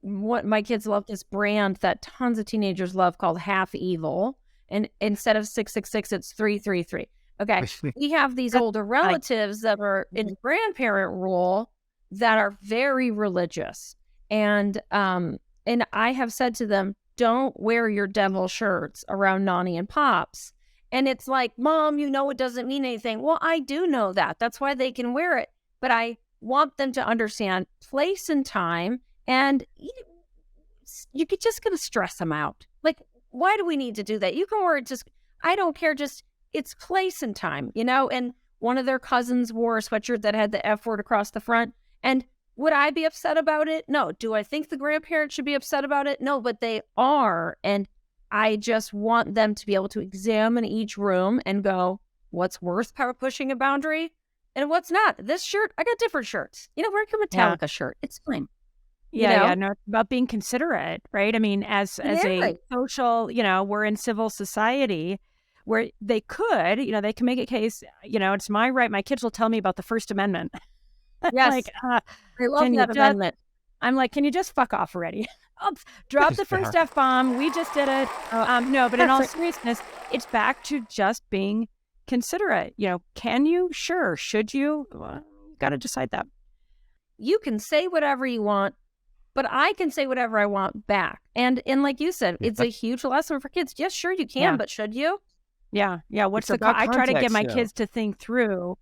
kids love this brand that tons of teenagers love called Half Evil. And instead of 666, it's 333. Okay. We have these older relatives that are in grandparent role that are very religious. And I have said to them, don't wear your devil shirts around Nani and Pops. And it's like, Mom, it doesn't mean anything. Well, I do know that. That's why they can wear it. But I want them to understand place and time. And you could just going to stress them out. Like, why do we need to do that? You can wear it I don't care. Just it's place and time, And one of their cousins wore a sweatshirt that had the F word across the front. And would I be upset about it? No. Do I think the grandparents should be upset about it? No, but they are. And I just want them to be able to examine each room and go, what's worth pushing a boundary and what's not? This shirt, I got different shirts. Wear a Metallica shirt. It's fine. No, it's about being considerate, right? I mean, as a social, we're in civil society where they could, they can make a case, it's my right. My kids will tell me about the First Amendment. Yes. I love that amendment. I'm like, can you just fuck off already? Drop the first F-bomb. We just did it. No, but in all seriousness, it's back to just being considerate. Can you? Sure. Should you? Got to decide that. You can say whatever you want, but I can say whatever I want back. And like you said, it's a huge lesson for kids. Yes, sure you can, but should you? Yeah. What's It's the? about I try to get context, my you know. kids to think through.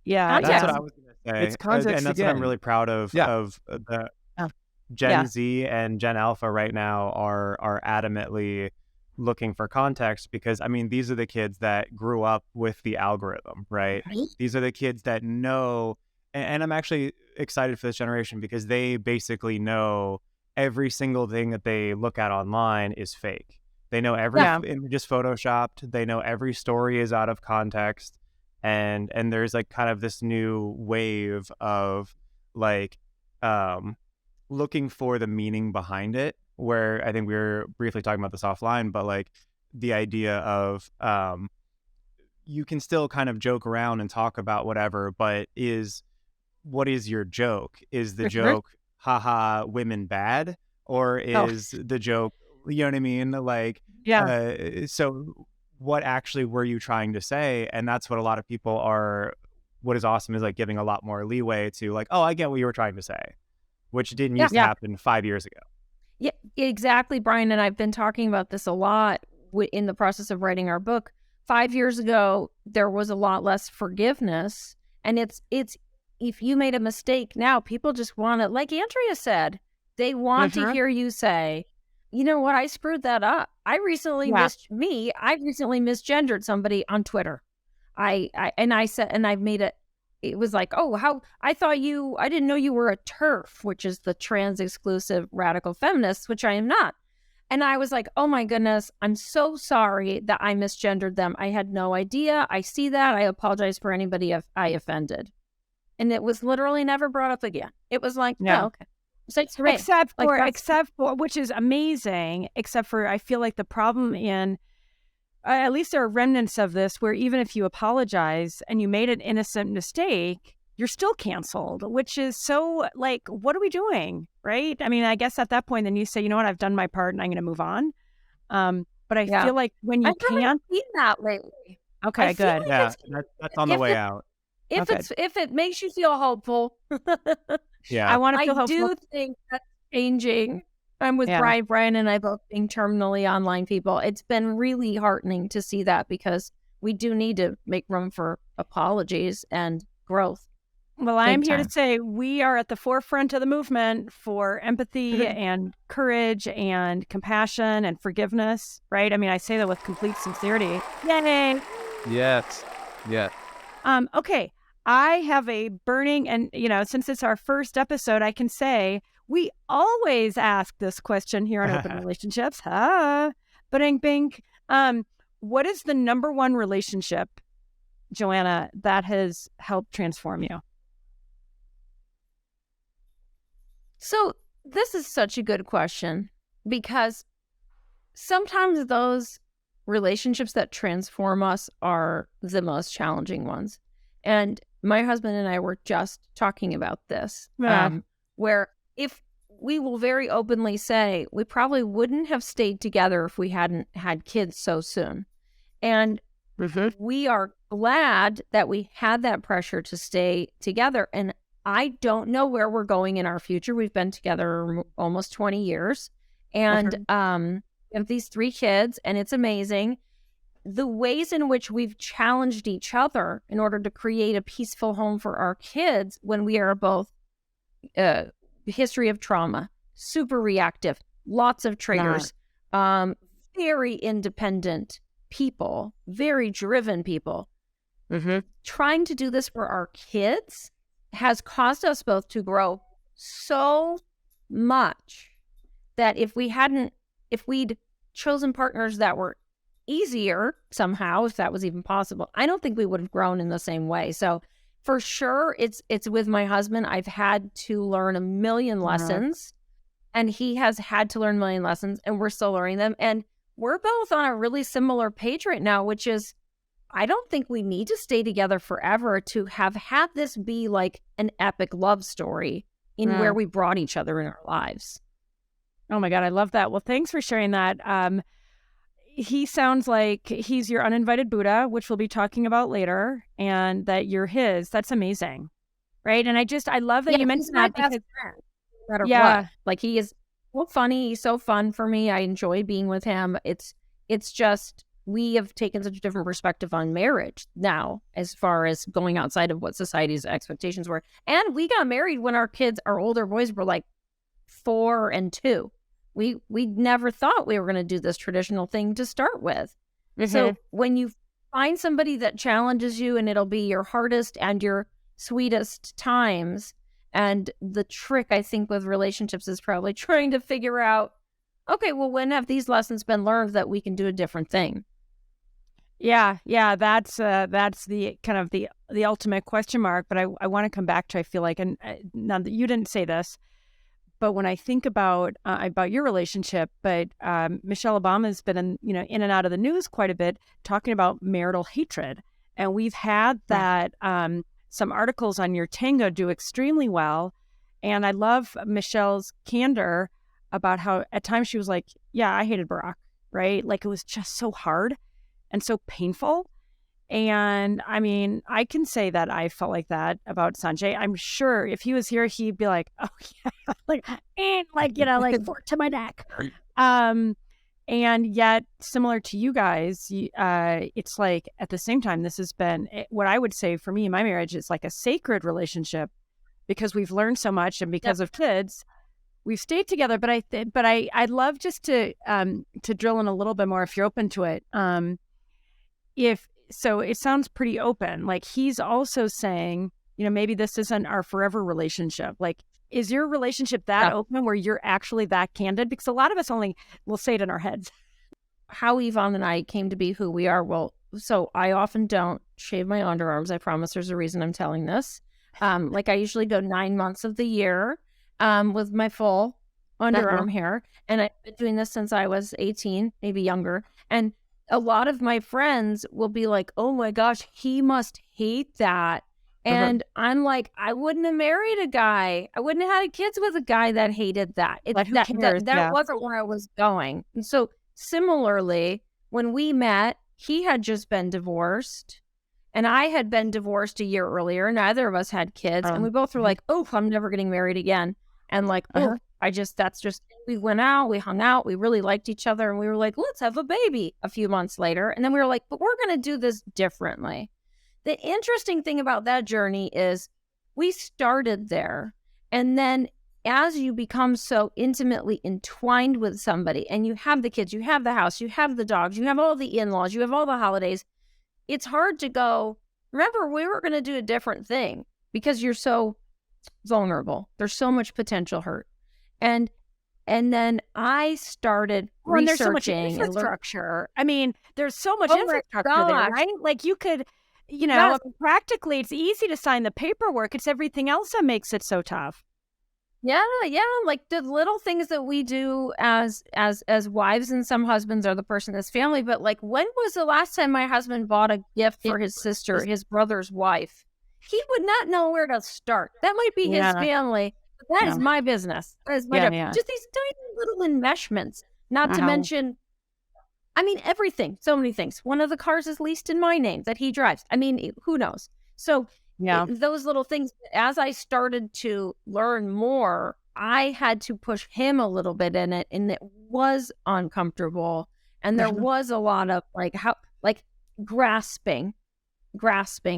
Yeah. That's what Context. I was going to say. It's context and that's what I'm again. really proud of. Yeah. Of the Oh. Gen Yeah. Z and Gen Alpha right now are adamantly looking for context, because I mean, these are the kids that grew up with the algorithm, right? These are the kids that know, and I'm actually excited for this generation because they basically know every single thing that they look at online is fake. They know every image is photoshopped. They know every story is out of context, and there's like kind of this new wave of like looking for the meaning behind it, where I think we were briefly talking about this offline, but like the idea of you can still kind of joke around and talk about whatever, but what is your joke? Is the joke, haha, women bad? Or is the joke, you know what I mean? Like, so what actually were you trying to say? And that's what a lot of people are, what is awesome is like giving a lot more leeway to like, oh, I get what you were trying to say, which didn't used to happen 5 years ago. Yeah, exactly, Brian. And I've been talking about this a lot in the process of writing our book. 5 years ago, there was a lot less forgiveness. And it's if you made a mistake now, people just want to, like Andrea said, they want to hear you say, you know what, I screwed that up. I recently misgendered somebody on Twitter. I made it. It was like, oh, how I didn't know you were a TERF, which is the trans exclusive radical feminist, which I am not. And I was like, oh my goodness, I'm so sorry that I misgendered them. I had no idea. I see that. I apologize for anybody I offended. And it was literally never brought up again. It was like, oh, okay. Except for, which is amazing, except for I feel like the problem at least there are remnants of this where even if you apologize and you made an innocent mistake, you're still canceled, which is so like, what are we doing? Right? I mean, I guess at that point, then you say, you know what, I've done my part and I'm going to move on. But I feel like when you can't seen that lately. Okay, good. Like that's on the way out. If it makes you feel hopeful. Yeah. I want to feel hopeful. I do think that's changing. I'm with Brian and I both being terminally online people. It's been really heartening to see that because we do need to make room for apologies and growth. Well, I am here to say we are at the forefront of the movement for empathy and courage and compassion and forgiveness, right? I mean, I say that with complete sincerity. Yay! Yes. Yeah. Okay. I have a burning, and since it's our first episode, I can say we always ask this question here on Open Relationships. Bing, bing. What is the number one relationship, Joanna, that has helped transform you? So this is such a good question because sometimes those relationships that transform us are the most challenging ones. And my husband and I were just talking about this, where if we will very openly say we probably wouldn't have stayed together if we hadn't had kids so soon. And we are glad that we had that pressure to stay together. And I don't know where we're going in our future. We've been together almost 20 years and we have these 3 kids, and it's amazing. The ways in which we've challenged each other in order to create a peaceful home for our kids when we are both history of trauma, super reactive, lots of triggers, very independent people, very driven people. Trying to do this for our kids has caused us both to grow so much that if we'd chosen partners that were easier somehow, if that was even possible, I don't think we would have grown in the same way. So for sure, it's with my husband. I've had to learn a million lessons and he has had to learn a million lessons, and we're still learning them. And we're both on a really similar page right now, which is I don't think we need to stay together forever to have had this be like an epic love story in where we brought each other in our lives. Oh my God, I love that. Well, thanks for sharing that. He sounds like he's your uninvited Buddha, which we'll be talking about later, and that you're his. That's amazing. Right? And I love that you mentioned that because matter Yeah. what. Like, he is so funny. He's so fun for me. I enjoy being with him. It's just, we have taken such a different perspective on marriage now, as far as going outside of what society's expectations were. And we got married when our older boys were like 4 and 2. We never thought we were going to do this traditional thing to start with. So when you find somebody that challenges you, and it'll be your hardest and your sweetest times. And the trick, I think, with relationships is probably trying to figure out, okay, well, when have these lessons been learned that we can do a different thing? Yeah, that's the kind of the ultimate question mark. But I want to come back to, I feel like, and now that you didn't say this, but when I think about your relationship, but Michelle Obama's been in and out of the news quite a bit, talking about marital hatred, and we've had that. Some articles on YourTango do extremely well, and I love Michelle's candor about how at times she was like, "Yeah, I hated Barack, right? Like, it was just so hard and so painful." And I mean, I can say that I felt like that about Sanjay. I'm sure if he was here, he'd be like, "Oh yeah," like fork to my neck. And yet, similar to you guys, it's like at the same time, this has been what I would say for me in my marriage is like a sacred relationship, because we've learned so much, and because of kids, we've stayed together. But I'd love just to drill in a little bit more, if you're open to it. So it sounds pretty open. Like, he's also saying, maybe this isn't our forever relationship. Like, is your relationship that open where you're actually that candid? Because a lot of us only will say it in our heads. How Yvonne and I came to be who we are. Well, so I often don't shave my underarms. I promise there's a reason I'm telling this. Like, I usually go 9 months of the year with my full underarm hair. And I've been doing this since I was 18, maybe younger. And a lot of my friends will be like, "Oh my gosh, he must hate that." And I'm like, I wouldn't have married a guy. I wouldn't have had kids with a guy that hated that. That wasn't where I was going. And so similarly, when we met, he had just been divorced and I had been divorced a year earlier. Neither of us had kids. And we both were like, "Oh, I'm never getting married again." And like, we went out, we hung out, we really liked each other. And we were like, "Let's have a baby" a few months later. And then we were like, "But we're going to do this differently." The interesting thing about that journey is we started there. And then as you become so intimately entwined with somebody, and you have the kids, you have the house, you have the dogs, you have all the in-laws, you have all the holidays, it's hard to go, "Remember, we were going to do a different thing," because you're so vulnerable. There's so much potential hurt. And then I started researching. There's so much infrastructure. I mean, there's so much infrastructure there, right? Like, you could, practically, it's easy to sign the paperwork. It's everything else that makes it so tough. Yeah. Like, the little things that we do as wives, and some husbands are the person in this family. But like, when was the last time my husband bought a gift for his sister, his brother's wife? He would not know where to start. That might be his family. But that is my business. That is my job. Just these tiny little enmeshments. Not to mention, I mean, everything. So many things. One of the cars is leased in my name that he drives. I mean, who knows? So those little things, as I started to learn more, I had to push him a little bit in it. And it was uncomfortable. And there was a lot of grasping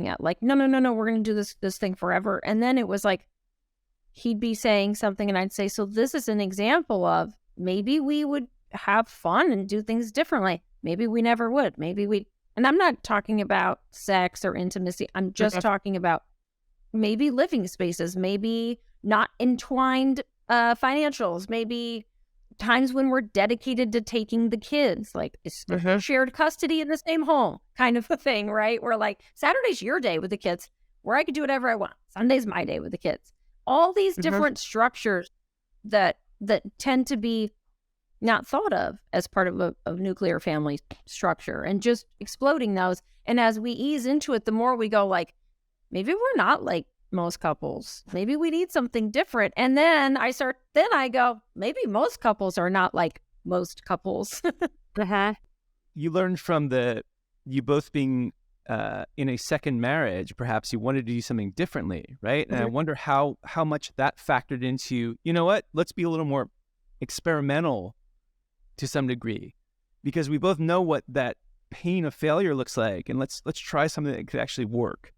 at like, no, we're going to do this thing forever. And then it was like, he'd be saying something and I'd say, "So this is an example of maybe we would have fun and do things differently. Maybe we never would. And I'm not talking about sex or intimacy. I'm just talking about maybe living spaces, maybe not entwined financials, maybe times when we're dedicated to taking the kids, like shared custody in the same home kind of a thing, right? Where like Saturday's your day with the kids, where I could do whatever I want. Sunday's my day with the kids. All these different structures that tend to be not thought of as part of a nuclear family structure, and just exploding those. And as we ease into it, the more we go like, maybe we're not like most couples. Maybe we need something different. And then I go, maybe most couples are not like most couples. You learned from you both being in a second marriage, perhaps you wanted to do something differently, right? And I wonder how much that factored into, you know what, let's be a little more experimental to some degree, because we both know what that pain of failure looks like, and let's try something that could actually work.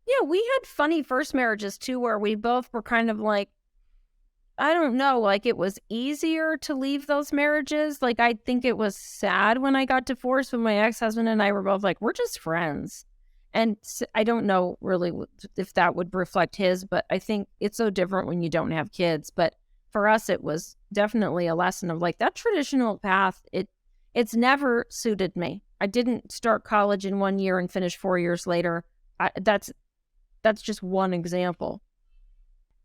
Yeah, we had funny first marriages too, where we both were kind of like, I don't know, like it was easier to leave those marriages. Like I think it was sad when I got divorced, when my ex-husband and I were both like, we're just friends. And I don't know really if that would reflect his, but I think it's so different when you don't have kids. But for us, it was definitely a lesson of like that traditional path. It's never suited me. I didn't start college in 1 year and finish 4 years later. That's just one example.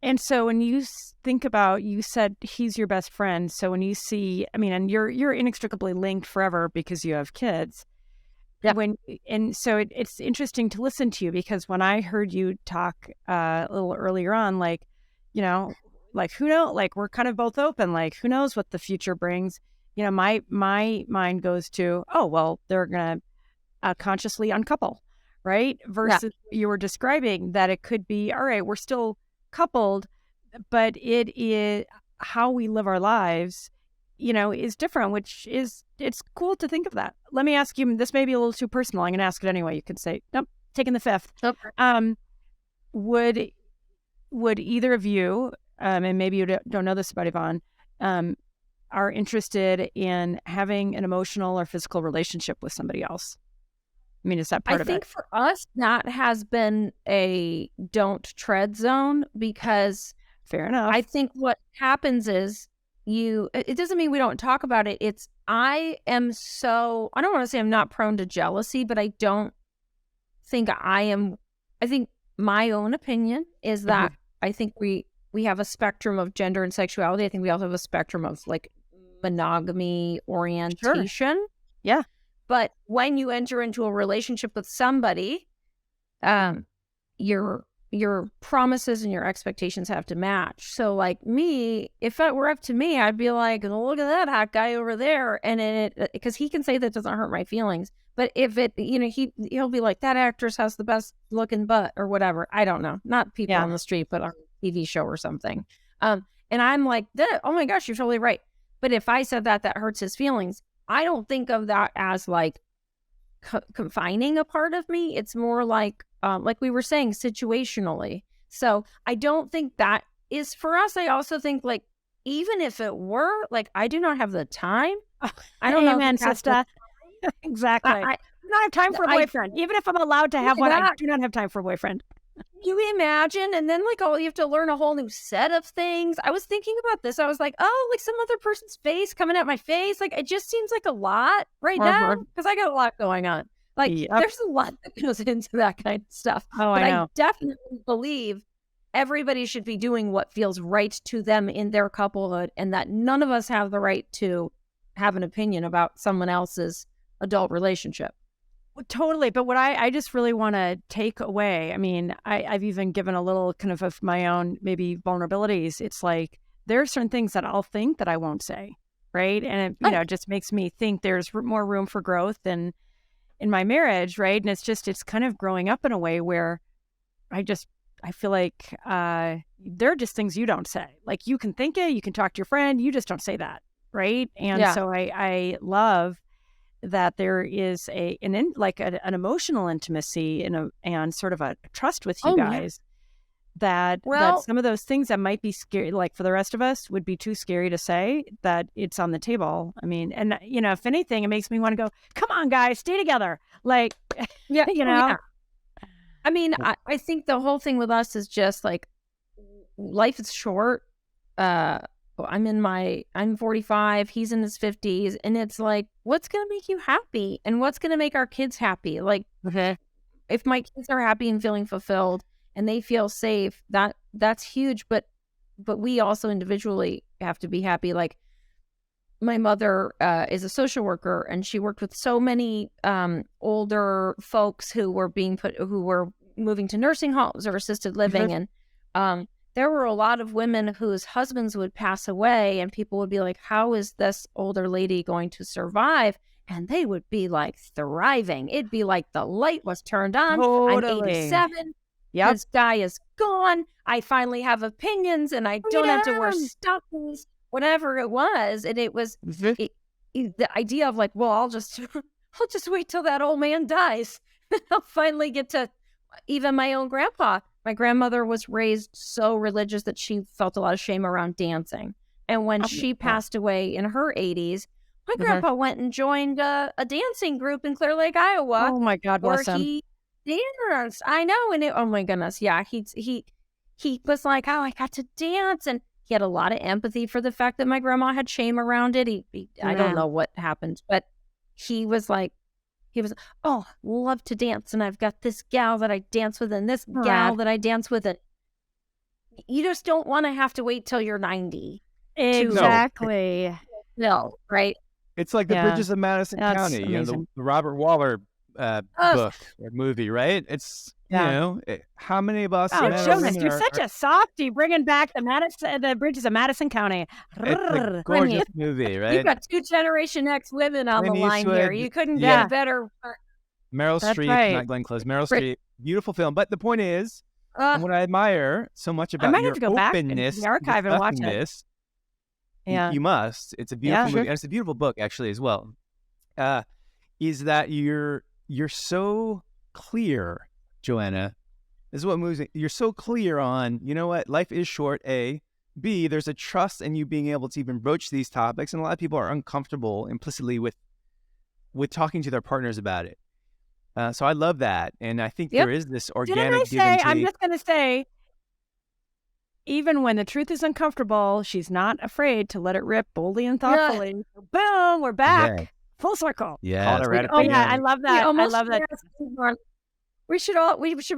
And so when you think about, you said he's your best friend. So when you see, I mean, and you're inextricably linked forever because you have kids. Yeah. And so it's interesting to listen to you, because when I heard you talk a little earlier on, like, you know, like who knows, like we're kind of both open, like who knows what the future brings. You know, my mind goes to, oh, well, they're going to consciously uncouple, right? Versus you were describing that it could be, all right, we're still coupled, but it is how we live our lives, you know, is different, which is, it's cool to think of that. Let me ask you, this may be a little too personal. I'm going to ask it anyway. You could say, nope, taking the fifth. Okay. Would either of you, and maybe you don't know this about Yvonne, are interested in having an emotional or physical relationship with somebody else? I mean, is that part of it? I think for us, that has been a don't tread zone, because fair enough. I think what happens is it doesn't mean we don't talk about it. It's, I don't want to say I'm not prone to jealousy, but I don't think I think my own opinion is that I think we have a spectrum of gender and sexuality. I think we also have a spectrum of like monogamy orientation. Sure. Yeah. But when you enter into a relationship with somebody, your promises and your expectations have to match. So like me, if it were up to me, I'd be like, oh, look at that hot guy over there. And because he can say that doesn't hurt my feelings. But if it, you know, he'll be like, that actress has the best looking butt or whatever. I don't know. Not people on the street, but on a TV show or something. And I'm like, oh my gosh, you're totally right. But if I said that hurts his feelings, I don't think of that as like confining a part of me. It's more like we were saying, situationally. So I don't think that is for us. I also think like, even if it were, like, I do not have the time. I don't know. Amen, sister. Exactly. I do not have time for a boyfriend. Even if I'm allowed to have one, I do not have time for a boyfriend. You imagine, and then like, oh, you have to learn a whole new set of things. I was thinking about this. I was like, oh, like some other person's face coming at my face. Like, it just seems like a lot right now, because I got a lot going on. Like, there's a lot that goes into that kind of stuff. Oh, I know. I definitely believe everybody should be doing what feels right to them in their couplehood, and that none of us have the right to have an opinion about someone else's adult relationship. Well, totally. But what I just really want to take away, I mean, I've even given a little kind of my own maybe vulnerabilities. It's like, there are certain things that I'll think that I won't say, right? And it, you know, just makes me think there's more room for growth than in my marriage, right? And it's kind of growing up in a way where I feel like there are just things you don't say. Like, you can think it, you can talk to your friend, you just don't say that, right? And so I love that there is an emotional intimacy and sort of a trust with you guys. That some of those things that might be scary, like for the rest of us, would be too scary to say, that it's on the table. I mean, and you know, if anything, it makes me want to go, come on, guys, stay together. Like, you know. Yeah. I mean, I think the whole thing with us is just like, life is short. I'm 45, he's in his 50s, and it's like, what's going to make you happy? And what's going to make our kids happy? Like, if my kids are happy and feeling fulfilled and they feel safe, that's huge. But we also individually have to be happy. Like, my mother is a social worker, and she worked with so many older folks who were moving to nursing homes or assisted living. And there were a lot of women whose husbands would pass away, and people would be like, how is this older lady going to survive? and they would be like thriving. It'd be like the light was turned on. Totally. I'm 87. Yep. This guy is gone. I finally have opinions and I don't have to wear stockings, whatever it was. And it was the idea of like, well, I'll just wait till that old man dies. I'll finally get to, even my own grandpa. My grandmother was raised so religious that she felt a lot of shame around dancing. And when she passed away in her 80s, my grandpa went and joined a dancing group in Clear Lake, Iowa. Oh my God, bless him. He danced. I know. And oh my goodness. Yeah. He was like, oh, I got to dance. And he had a lot of empathy for the fact that my grandma had shame around it. I don't know what happened, but he was, oh, love to dance. And I've got this gal that I dance with and this gal that I dance with. And you just don't want to have to wait till you're 90. Exactly. No, right? It's like the Bridges of Madison County, the Robert Waller book or movie, right? It's, how many of us... Oh, Jonas, you're such a softie, bringing back the Bridges of Madison County. It's a gorgeous movie, right? You've got 2 Generation X women on the line here. You couldn't get better. Meryl Streep, not Glenn Close. Meryl Streep, beautiful film. But the point is, what I admire so much about your openness, the archive and watch it. You must. It's a beautiful movie, and it's a beautiful book actually as well. Is that you're so clear, Joanna? This is what moves me. You're so clear on, you know what, life is short. A, B, there's a trust in you being able to even broach these topics, and a lot of people are uncomfortable implicitly with talking to their partners about it. So I love that, and I think there is this organic give and take. I'm just going to say, even when the truth is uncomfortable, she's not afraid to let it rip boldly and thoughtfully. Boom, we're back. Yeah. Full circle. Yeah. I love that. I love that. We should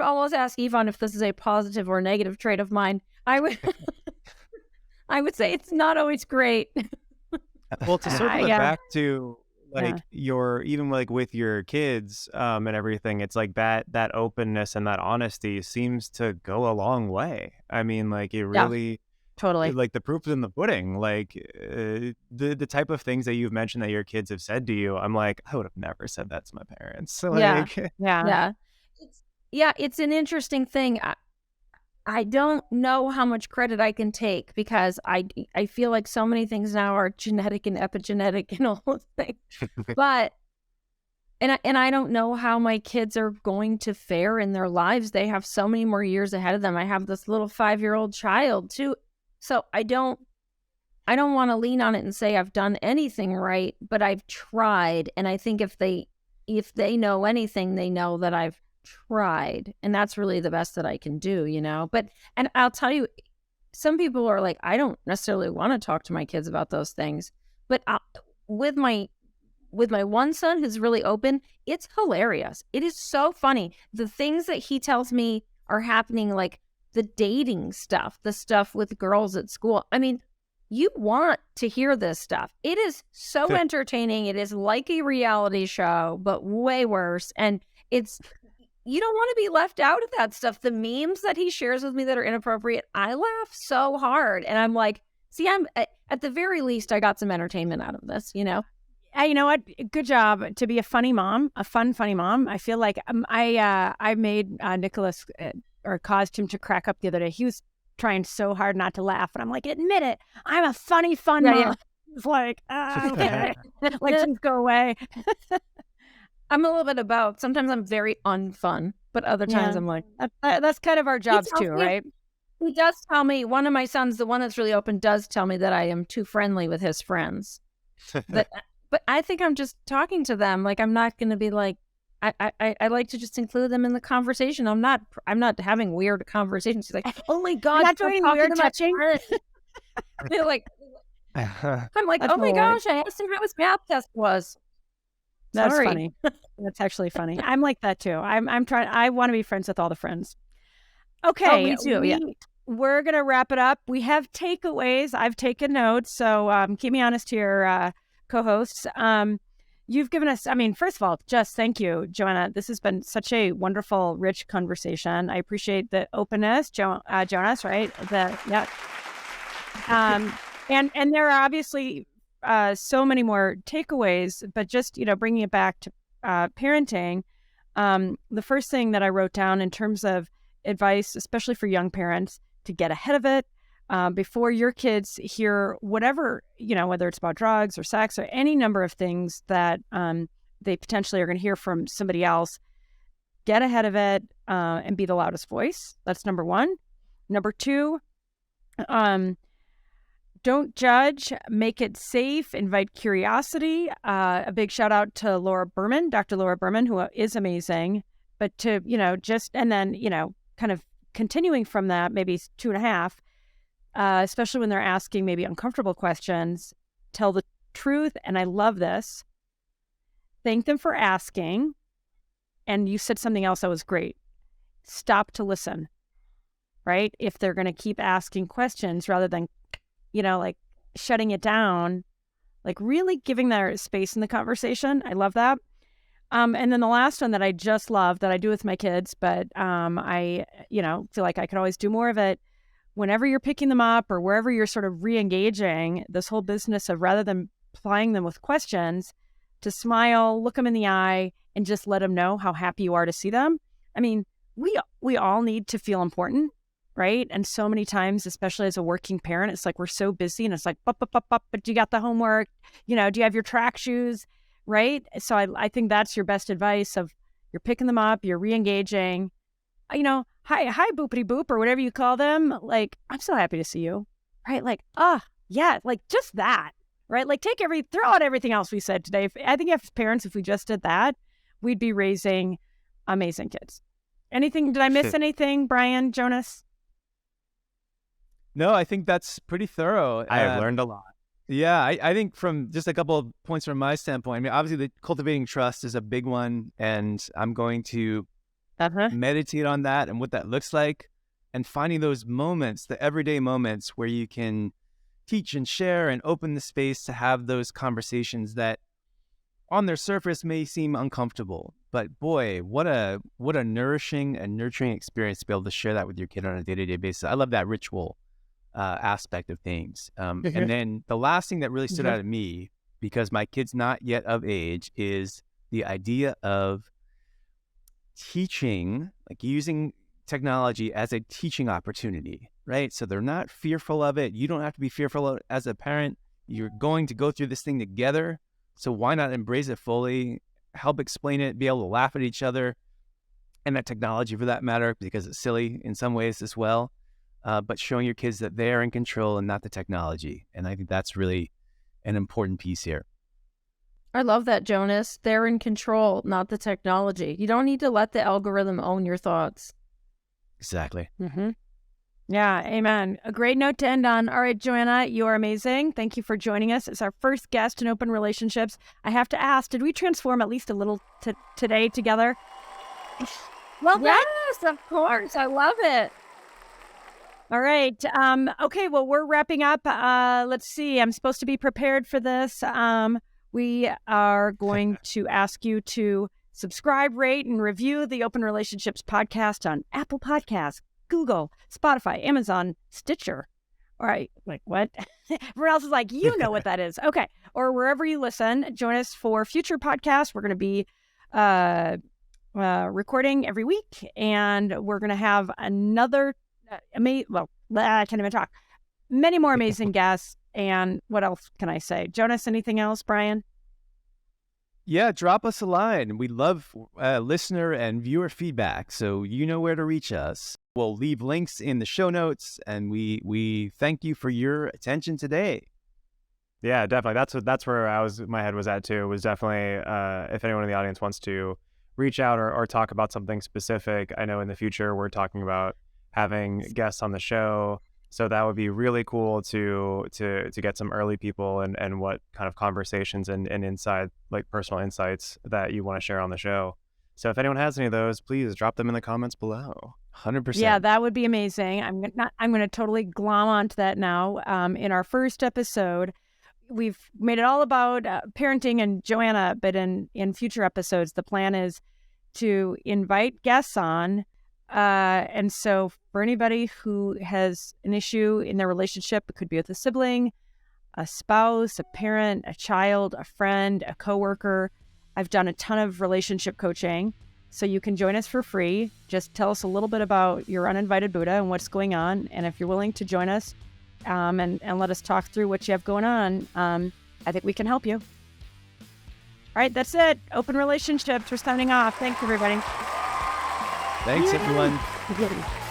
almost ask Yvonne if this is a positive or negative trait of mine. I would say it's not always great. Well, to circle it back to your, even like with your kids and everything, it's like that openness and that honesty seems to go a long way. I mean, like it really totally, like the proof is in the pudding. Like the type of things that you've mentioned that your kids have said to you, I'm like, I would have never said that to my parents. So like, it's an interesting thing. I don't know how much credit I can take because I feel like so many things now are genetic and epigenetic and all those things. But and I don't know how my kids are going to fare in their lives. They have so many more years ahead of them. I have this little 5-year-old child too. So I don't want to lean on it and say I've done anything right, but I've tried. And I think if they know anything, they know that I've tried, and that's really the best that I can do, but and I'll tell you, some people are like, I don't necessarily want to talk to my kids about those things, but with my one son who's really open, it's hilarious. It is so funny, the things that he tells me are happening, like the dating stuff, the stuff with girls at school. I mean, you want to hear this stuff. It is so entertaining. It is like a reality show, but way worse. And you don't want to be left out of that stuff. The memes that he shares with me that are inappropriate, I laugh so hard. And I'm like, see, I'm at the very least, I got some entertainment out of this, You know what? Good job to be a funny mom, a funny mom. I feel like I made Nicholas or caused him to crack up the other day. He was trying so hard not to laugh. And I'm like, admit it. I'm a funny mom. Yeah. He's like, okay. Like, just go away. I'm a little bit of both. Sometimes I'm very unfun, but other times I'm like... That's kind of our jobs too, right? He does tell me, one of my sons, the one that's really open, does tell me that I am too friendly with his friends. But I think I'm just talking to them. Like, I'm not going to be like... I like to just include them in the conversation. I'm not having weird conversations. He's like, oh my God, not doing weird touching. I'm like, oh my gosh, I asked him how his math test was. That's funny. That's actually funny. I'm like that too. I'm trying. I want to be friends with all the friends. Okay, me too. We're gonna wrap it up. We have takeaways. I've taken notes, so keep me honest here, co-hosts. You've given us. I mean, first of all, just thank you, Joanna. This has been such a wonderful, rich conversation. I appreciate the openness, Jonas. Right? And there are obviously so many more takeaways, but just, bringing it back to parenting, the first thing that I wrote down in terms of advice, especially for young parents, to get ahead of it before your kids hear whatever, whether it's about drugs or sex or any number of things that they potentially are going to hear from somebody else. Get ahead of it and be the loudest voice. That's number one. Number two, don't judge, make it safe, invite curiosity. A big shout out to Laura Berman, Dr. Laura Berman, who is amazing. But to, and then, kind of continuing from that, maybe 2.5, especially when they're asking maybe uncomfortable questions, tell the truth. And I love this. Thank them for asking. And you said something else that was great. Stop to listen, right? If they're going to keep asking questions rather than, like shutting it down, like really giving their space in the conversation. I love that. And then the last one that I just love that I do with my kids, but I, feel like I could always do more of it. Whenever you're picking them up or wherever you're sort of re-engaging, this whole business of rather than plying them with questions, to smile, look them in the eye, and just let them know how happy you are to see them. I mean, we all need to feel important, right? And so many times, especially as a working parent, it's like we're so busy and it's like, but you got the homework, do you have your track shoes, right? So I think that's your best advice of you're picking them up, you're re-engaging, hi boopity boop or whatever you call them. Like, I'm so happy to see you, right? Like, yeah, like just that, right? Like throw out everything else we said today. I think as parents, if we just did that, we'd be raising amazing kids. Did I miss anything, Brian, Jonas? No, I think that's pretty thorough. I have learned a lot. Yeah, I think from just a couple of points from my standpoint, I mean, obviously the cultivating trust is a big one, and I'm going to meditate on that and what that looks like, and finding those moments, the everyday moments where you can teach and share and open the space to have those conversations that on their surface may seem uncomfortable, but boy, what a nourishing and nurturing experience to be able to share that with your kid on a day-to-day basis. I love that ritual aspect of things. And then the last thing that really stood out to me, because my kid's not yet of age, is the idea of teaching, like using technology as a teaching opportunity, right? So they're not fearful of it. You don't have to be fearful of it as a parent. You're going to go through this thing together. So why not embrace it fully, help explain it, be able to laugh at each other, and that technology for that matter, because it's silly in some ways as well. But showing your kids that they're in control and not the technology. And I think that's really an important piece here. I love that, Jonas. They're in control, not the technology. You don't need to let the algorithm own your thoughts. Exactly. Mm-hmm. Yeah, amen. A great note to end on. All right, Joanna, you are amazing. Thank you for joining us. It's our first guest in Open Relationships. I have to ask, did we transform at least a little today together? Well, yes, of course. I love it. All right. Okay, well, we're wrapping up. Let's see. I'm supposed to be prepared for this. We are going to ask you to subscribe, rate, and review the Open Relationships podcast on Apple Podcasts, Google, Spotify, Amazon, Stitcher. All right. Like, what? Everyone else is like, you know what that is. Okay. Or wherever you listen. Join us for future podcasts. We're going to be recording every week, and we're going to have another I can't even talk. Many more amazing guests. And what else can I say? Jonas, anything else, Brian? Yeah, drop us a line. We love listener and viewer feedback, so you know where to reach us. We'll leave links in the show notes, and we thank you for your attention today. Yeah, definitely. That's where my head was at too. Was definitely if anyone in the audience wants to reach out or talk about something specific. I know in the future we're talking about having guests on the show. So that would be really cool to get some early people and what kind of conversations and inside, like personal insights that you want to share on the show. So if anyone has any of those, please drop them in the comments below. 100%. Yeah, that would be amazing. I'm going to totally glom onto that now. In our first episode, we've made it all about parenting and Joanna, but in future episodes, the plan is to invite guests on. And so for anybody who has an issue in their relationship, it could be with a sibling, a spouse, a parent, a child, a friend, a coworker. I've done a ton of relationship coaching. So you can join us for free. Just tell us a little bit about your uninvited Buddha and what's going on. And if you're willing to join us and let us talk through what you have going on, I think we can help you. All right, that's it. Open relationships. We're signing off. Thanks, everybody. Thanks, everyone.